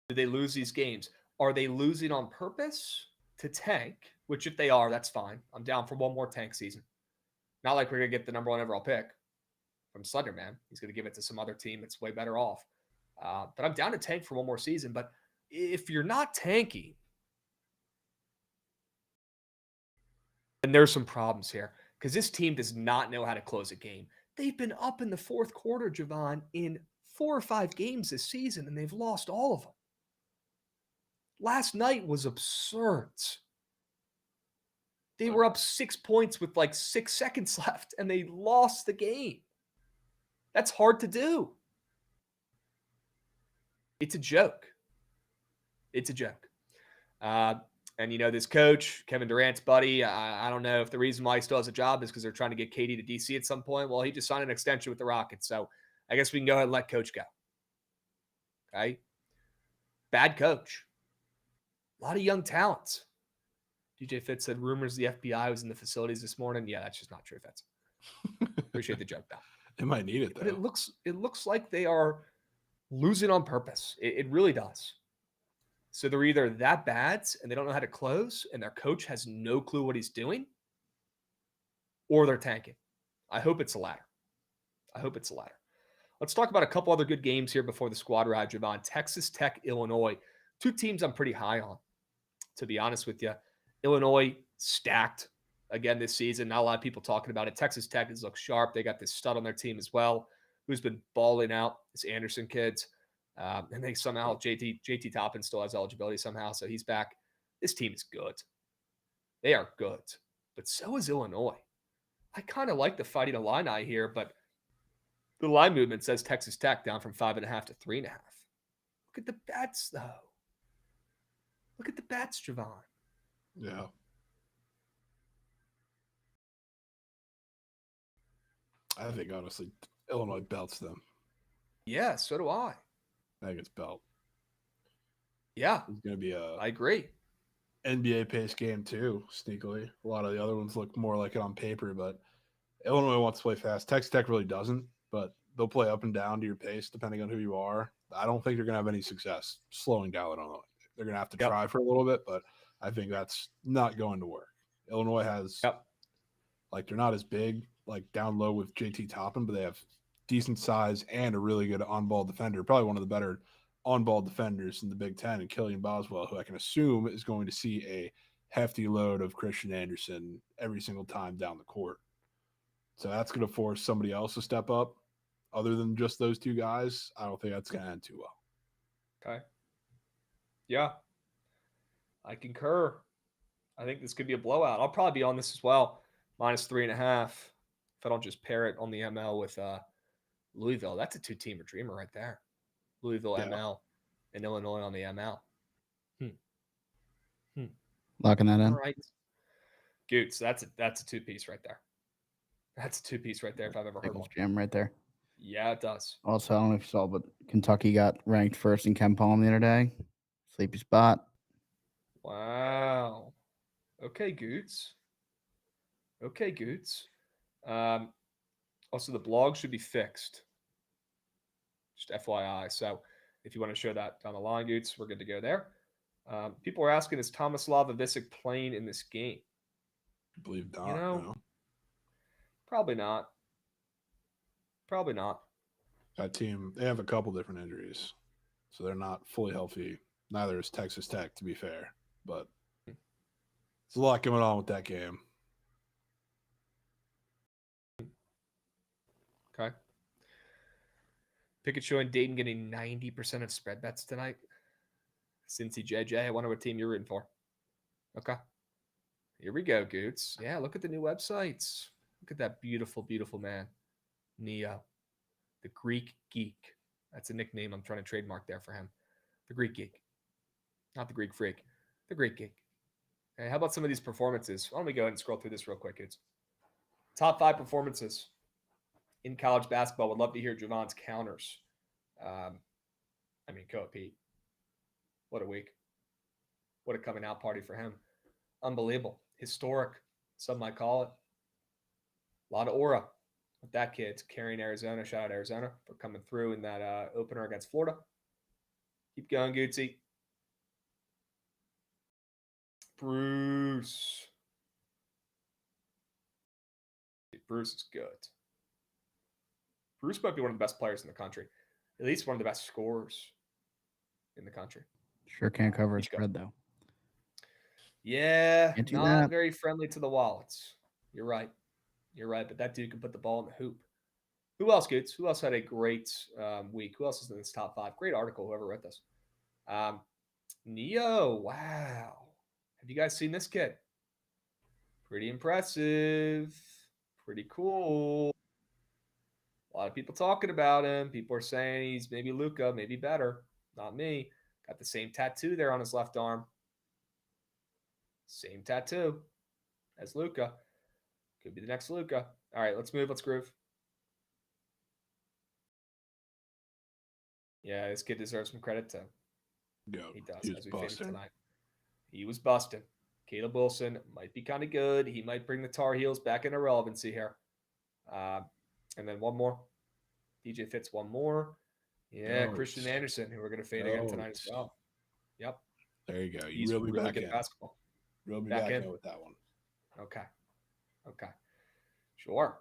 do they lose these games? Are they losing on purpose to tank? Which if they are, that's fine. I'm down for one more tank season. Not like we're going to get the number one overall pick from Slenderman. He's going to give it to some other team that's way better off. But I'm down to tank for one more season. But if you're not tanking, then there's some problems here because this team does not know how to close a game. They've been up in the fourth quarter, Jovan, in 4 or 5 games this season, and they've lost all of them. Last night was absurd. They were up 6 points with like 6 seconds left, and they lost the game. That's hard to do. It's a joke. It's a joke. And, this coach, Kevin Durant's buddy, I don't know if the reason why he still has a job is because they're trying to get KD to DC at some point. Well, he just signed an extension with the Rockets, so I guess we can go ahead and let coach go. Okay? Bad coach. A lot of young talents. DJ Fitz said rumors the FBI was in the facilities this morning. Yeah, that's just not true, Fitz. Appreciate the joke, though. They might need it, though. But it looks like they are losing on purpose. It really does. So they're either that bad and they don't know how to close and their coach has no clue what he's doing, or they're tanking. I hope it's the latter. Let's talk about a couple other good games here before the squad ride, Jovan. Texas Tech, Illinois. 2 teams I'm pretty high on, to be honest with you. Illinois stacked again this season. Not a lot of people talking about it. Texas Tech has looked sharp. They got this stud on their team as well, who's been balling out. This Anderson kid. And they somehow, JT Toppin still has eligibility somehow, so he's back. This team is good. They are good. But so is Illinois. I kind of like the Fighting Illini here, but the line movement says Texas Tech down from 5.5 to 3.5. Look at the bets, though. Look at the bets, Jovan. Yeah. I think, honestly, Illinois belts them. Yeah, so do I. I think it's belt. Yeah. It's going to be I agree. NBA pace game, too, sneakily. A lot of the other ones look more like it on paper, but Illinois wants to play fast. Texas Tech really doesn't, but they'll play up and down to your pace depending on who you are. I don't think they're going to have any success slowing down Illinois. They're going to have to try for a little bit, but I think that's not going to work. Illinois has, they're not as big, down low with JT Toppin, but they have decent size and a really good on-ball defender, probably one of the better on-ball defenders in the Big Ten, and Killian Boswell, who I can assume is going to see a hefty load of Christian Anderson every single time down the court. So that's going to force somebody else to step up. Other than just those 2 guys, I don't think that's going to end too well. Okay. Yeah. I concur. I think this could be a blowout. I'll probably be on this as well. -3.5. If I don't just pair it on the ML with Louisville. That's a two-teamer dreamer right there. Louisville ML and Illinois on the ML. Locking that in. All right. Goots, that's a two-piece right there. That's a two-piece right there if I've ever heard one. Jam right there. Yeah, it does. Also, I don't know if you saw, but Kentucky got ranked first in Ken Palm the other day. Sleepy spot. Wow. Okay, Goots. Also, the blog should be fixed. Just FYI. So if you want to show that down the line, Goots, we're good to go there. People are asking, is Tomislav Ivisic playing in this game? I believe not. No. Probably not. That team, they have a couple different injuries, so they're not fully healthy. Neither is Texas Tech, to be fair, but there's a lot going on with that game. Okay. Pikkit showing Dayton getting 90% of spread bets tonight. Cincy JJ, I wonder what team you're rooting for. Okay. Here we go, Goots. Yeah, look at the new websites. Look at that beautiful, beautiful man. Neo. The Greek Geek. That's a nickname I'm trying to trademark there for him. The Greek Geek. Not the Greek Freak. The Greek Geek. Okay, how about some of these performances? Why don't we go ahead and scroll through this real quick, kids? Top 5 performances in college basketball. Would love to hear Jovan's counters. Go Pete. What a week. What a coming out party for him. Unbelievable. Historic. Some might call it. A lot of aura with that kid carrying Arizona. Shout out Arizona for coming through in that opener against Florida. Keep going, Gootsy. Bruce. Bruce is good. Bruce might be one of the best players in the country. At least one of the best scorers in the country. Sure can't cover a spread, though. Yeah, not very friendly to the wallets. You're right. But that dude can put the ball in the hoop. Who else, Goots? Who else had a great week? Who else is in this top 5? Great article, whoever wrote this. Neo, wow. Have you guys seen this kid? Pretty impressive. Pretty cool. A lot of people talking about him. People are saying he's maybe Luka, maybe better. Not me. Got the same tattoo there on his left arm. Same tattoo as Luka. Could be the next Luka. All right, let's move. Let's groove. Yeah, this kid deserves some credit too. Yeah, he does, as we faded tonight. He was busting. Caleb Wilson might be kind of good. He might bring the Tar Heels back into relevancy here. And then one more. DJ Fitz, one more. Yeah, Christian Anderson, who we're going to fade again tonight as well. Yep. There you go. He's really back good in basketball. Reel me back in with that one. Okay. Sure.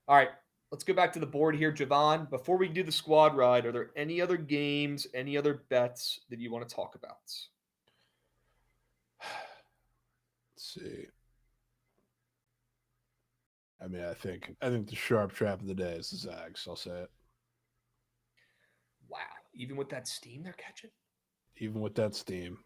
All right. Let's go back to the board here, Jovan. Before we do the squad ride, are there any other games, any other bets that you want to talk about? Let's see. I think the sharp trap of the day is the Zags. I'll say it. Wow. Even with that steam they're catching? Even with that steam.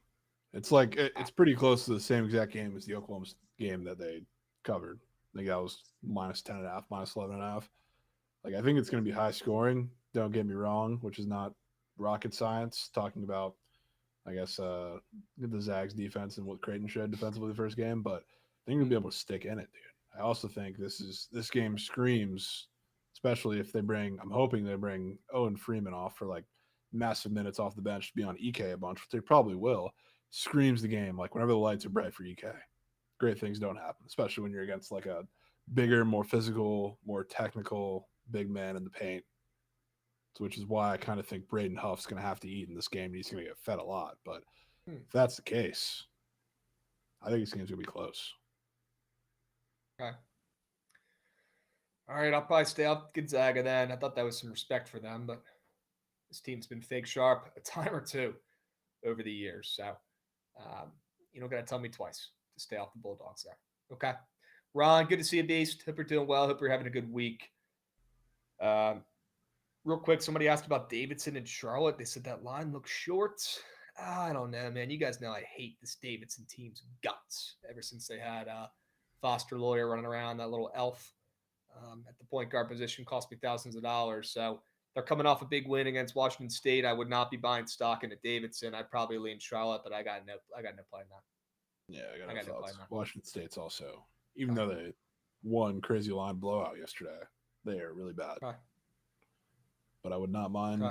It's like it's pretty close to the same exact game as the Oklahoma game that they covered. I think that was -10.5, -11.5. Like, I think it's going to be high scoring. Don't get me wrong, which is not rocket science. Talking about, I guess, the Zags defense and what Creighton showed defensively the first game, but I think we'll be able to stick in it, dude. I also think this game screams, especially if I'm hoping they bring Owen Freeman off for like massive minutes off the bench to be on EK a bunch, which they probably will. Screams the game, like whenever the lights are bright for EK. Great things don't happen, especially when you're against like a bigger, more physical, more technical big man in the paint. Which is why I kind of think Braden Huff's going to have to eat in this game. He's going to get fed a lot. But if that's the case, I think this game's going to be close. Okay. All right, I'll probably stay up Gonzaga then. I thought that was some respect for them, but this team's been fake sharp a time or two over the years. So you don't got to tell me twice to stay off the Bulldogs there. Okay. Ron, good to see you, Beast. Hope you're doing well. Hope you're having a good week. Real quick, somebody asked about Davidson and Charlotte. They said that line looks short. I don't know, man. You guys know I hate this Davidson team's guts ever since they had Foster Lawyer running around, that little elf at the point guard position, cost me thousands of dollars. So they're coming off a big win against Washington State. I would not be buying stock into Davidson. I'd probably lean Charlotte, but I got no play in that. Yeah, I got no no play thoughts. in that. Washington State's also, even though they won crazy line blowout yesterday, they are really bad. Okay. But I would not mind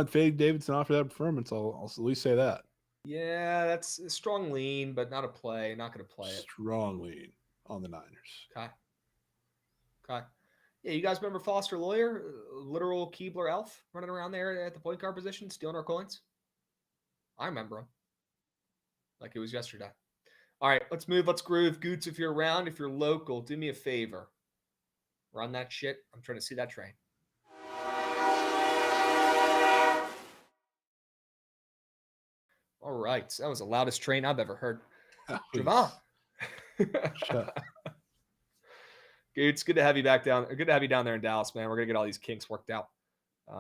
fading Davidson after that performance. I'll at least say that. Yeah, that's a strong lean, but not a play. Not going to play it. Strong lean on the Niners. Okay. Yeah, you guys remember Foster Lawyer, literal Keebler elf running around there at the point guard position, stealing our coins? I remember him like it was yesterday. All right, let's move. Let's groove. Goots, if you're around, if you're local, do me a favor. Run that shit. I'm trying to see that train. All right. That was the loudest train I've ever heard. Jovan. Goots, good to have you back down. Good to have you down there in Dallas, man. We're gonna get all these kinks worked out.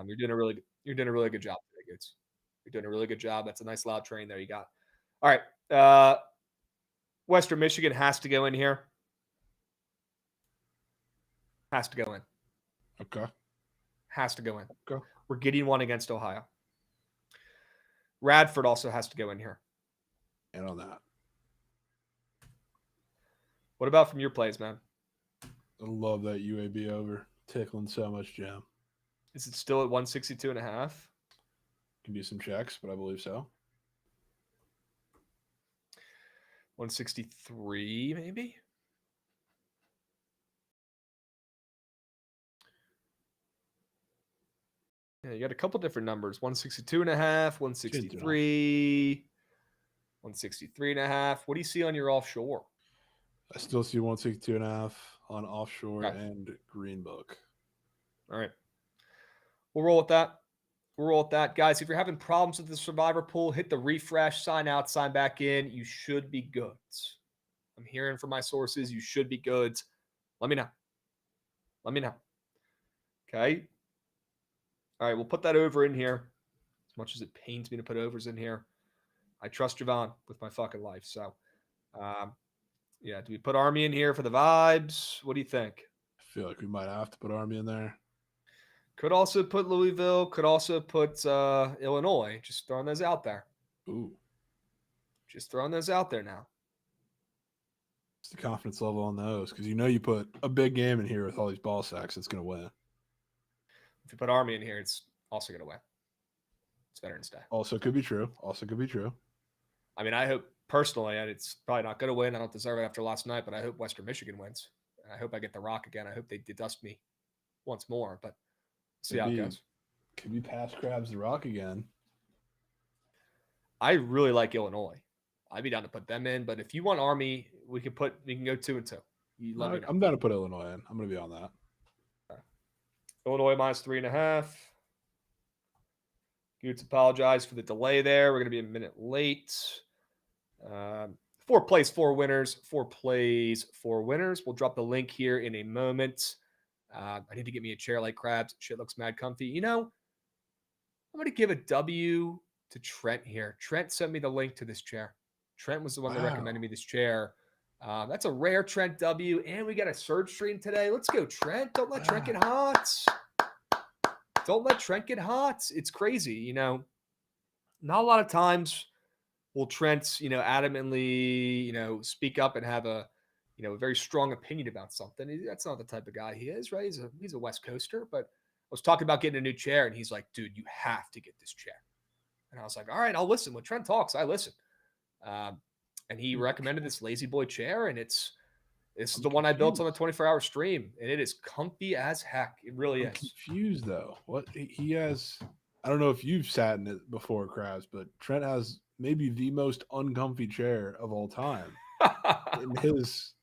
You're doing a really good job today, Goots. You're doing a really good job. That's a nice loud train there you got. All right. Western Michigan has to go in here. Has to go in. Okay. Has to go in. Okay. We're getting one against Ohio. Radford also has to go in here. And on that. What about from your plays, man? I love that UAB over. Tickling so much jam. Is it still at 162.5? Can do some checks, but I believe so. 163, maybe? Yeah, you got a couple different numbers. 162.5, 163, 163.5. What do you see on your offshore? I still see 162.5 on offshore and Green Book. All right. We'll roll with that. Guys, if you're having problems with the survivor pool, hit the refresh, sign out, sign back in. You should be good. I'm hearing from my sources. You should be good. Let me know. Okay. All right. We'll put that over in here. As much as it pains me to put overs in here, I trust Jovan with my fucking life. So, yeah. Do we put Army in here for the vibes? What do you think? I feel like we might have to put Army in there. Could also put Louisville. Could also put Illinois. Just throwing those out there. Ooh. Just throwing those out there now. What's the confidence level on those? Because you put a big game in here with all these ball sacks, it's going to win. If you put Army in here, it's also going to win. It's better than stay. Also could be true. I mean, I hope personally, and it's probably not going to win. I don't deserve it after last night, but I hope Western Michigan wins. I hope I get the rock again. I hope they dust me once more, but see how it goes. Could we pass Krabs the rock again? I really like Illinois. I'd be down to put them in, but if you want Army, we can go 2-2. I'm down to put Illinois in. I'm going to be on that. Okay. Illinois -3.5. Goots apologize for the delay there. We're going to be a minute late. 4 plays, 4 winners. 4 plays, 4 winners. We'll drop the link here in a moment. I need to get me a chair like Krabs. Shit looks mad comfy. I'm going to give a W to Trent here. Trent sent me the link to this chair. Trent was the one that recommended me this chair. That's a rare Trent W. And we got a surge stream today. Let's go, Trent. Don't let Trent get hot. Don't let Trent get hot. It's crazy. Not a lot of times will Trent, adamantly, speak up and have a very strong opinion about something. That's not the type of guy he is, right? He's a West Coaster, but I was talking about getting a new chair and he's like, dude, you have to get this chair. And I was like, all right, I'll listen. When Trent talks, I listen. And he recommended this Lazy Boy chair, and this is the one I built on the 24-hour stream, and it is comfy as heck. It really is. Confused though. What he has, I don't know if you've sat in it before, Krabs, but Trent has maybe the most uncomfy chair of all time in his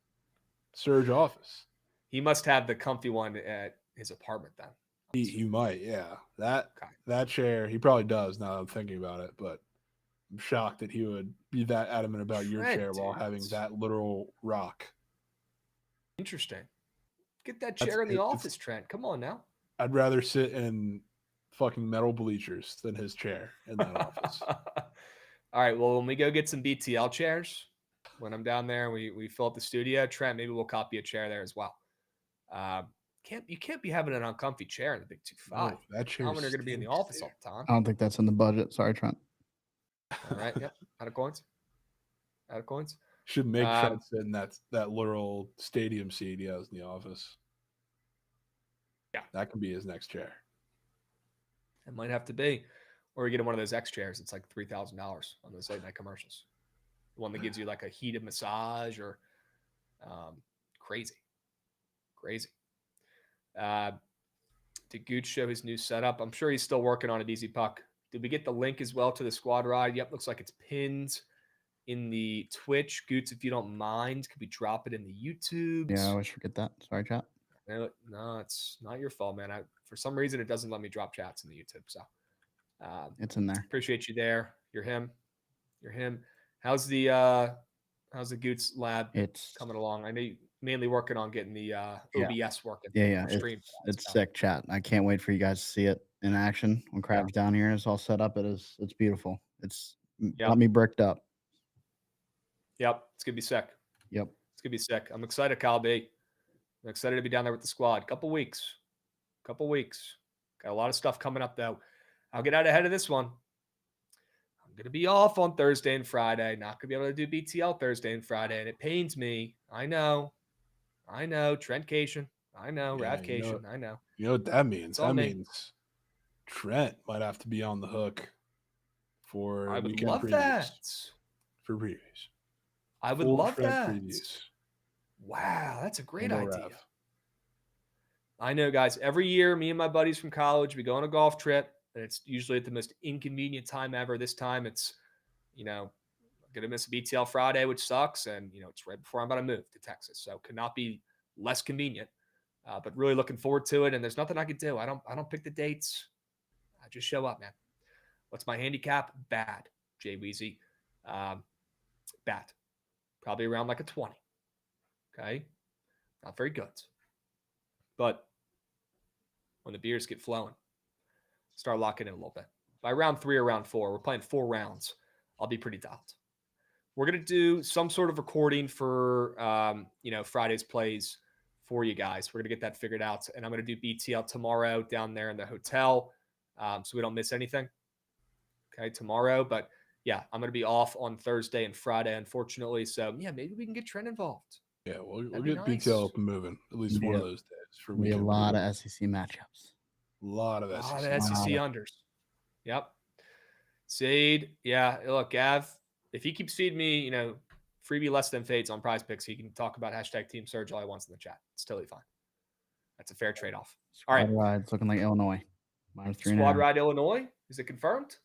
Surge office. He must have the comfy one at his apartment then. He might, yeah. That chair, he probably does now that I'm thinking about it, but I'm shocked that he would be that adamant about your chair while having that literal rock. Interesting. Get that chair in the office, Trent. Come on now. I'd rather sit in fucking metal bleachers than his chair in that office. All right. Well, when we go get some BTL chairs, when I'm down there, we fill up the studio. Trent, maybe we'll copy a chair there as well. You can't be having an uncomfy chair in the Big 2-5. No, that chair. How many are going to be in the office all the time? I don't think that's in the budget. Sorry, Trent. All right. Yep. Out of coins. Should make Trent sit in that literal stadium seat he has in the office. Yeah, that can be his next chair. It might have to be, or you get him one of those X chairs. It's like $3,000 on those late night commercials. The one that gives you like a heated massage or crazy. Did Gooch show his new setup? I'm sure he's still working on it. Easy Puck. Did we get the link as well to the squad ride? Yep, looks like it's pinned in the Twitch. Gooch, if you don't mind, could we drop it in the YouTube? Yeah, I always forget that. Sorry, chat. No, it's not your fault, man. For some reason, it doesn't let me drop chats in the YouTube. So it's in there. Appreciate you there. You're him. How's the Goots lab coming along? I know you're mainly working on getting the OBS working. Yeah. It's sick, chat. I can't wait for you guys to see it in action when Krabs down here is all set up. It's beautiful. It's got me bricked up. Yep, it's gonna be sick. Yep, it's gonna be sick. I'm excited, Kyle B. I'm excited to be down there with the squad. Couple weeks. Got a lot of stuff coming up though. I'll get out ahead of this one. I'm going to be off on Thursday and Friday. Not going to be able to do BTL Thursday and Friday. And it pains me. I know. Trentcation. I know. Radcation. I know. You know what that means? That means Trent might have to be on the hook for I would weekend love previews. That. For previews. I would love Trent that. Previews. Wow, that's a great idea. I know, guys. Every year, me and my buddies from college, we go on a golf trip, and it's usually at the most inconvenient time ever. This time, it's, I'm going to miss a BTL Friday, which sucks, and, it's right before I'm about to move to Texas, so could not be less convenient, but really looking forward to it, and there's nothing I could do. I don't pick the dates. I just show up, man. What's my handicap? Bad, Jay Weezy. Bad. Probably around like a 20. Okay? Not very good. But when the beers get flowing, start locking in a little bit. By round 3 or round 4, we're playing 4 rounds. I'll be pretty dialed. We're going to do some sort of recording for, Friday's plays for you guys. We're going to get that figured out. And I'm going to do BTL tomorrow down there in the hotel so we don't miss anything. Okay, tomorrow. But, yeah, I'm going to be off on Thursday and Friday, unfortunately. So, yeah, maybe we can get Trent involved. Yeah, we'll get BTL up and moving at least one of those days. We have a lot of SEC matchups. A lot of SEC unders. Yep. Sade. Yeah. Look, Gav, if he keeps feeding me, freebie less than fades on Prize Picks, he can talk about #Team Surge all he wants in the chat. It's totally fine. That's a fair trade-off. All right. Squad ride. It's looking like Illinois. -3.5. Squad ride Illinois. Is it confirmed?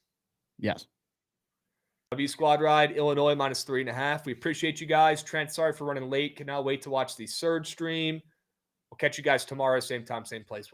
Yes. W Squad ride Illinois -3.5. We appreciate you guys. Trent, sorry for running late. Cannot wait to watch the Surge stream. We'll catch you guys tomorrow, same time, same place. We'll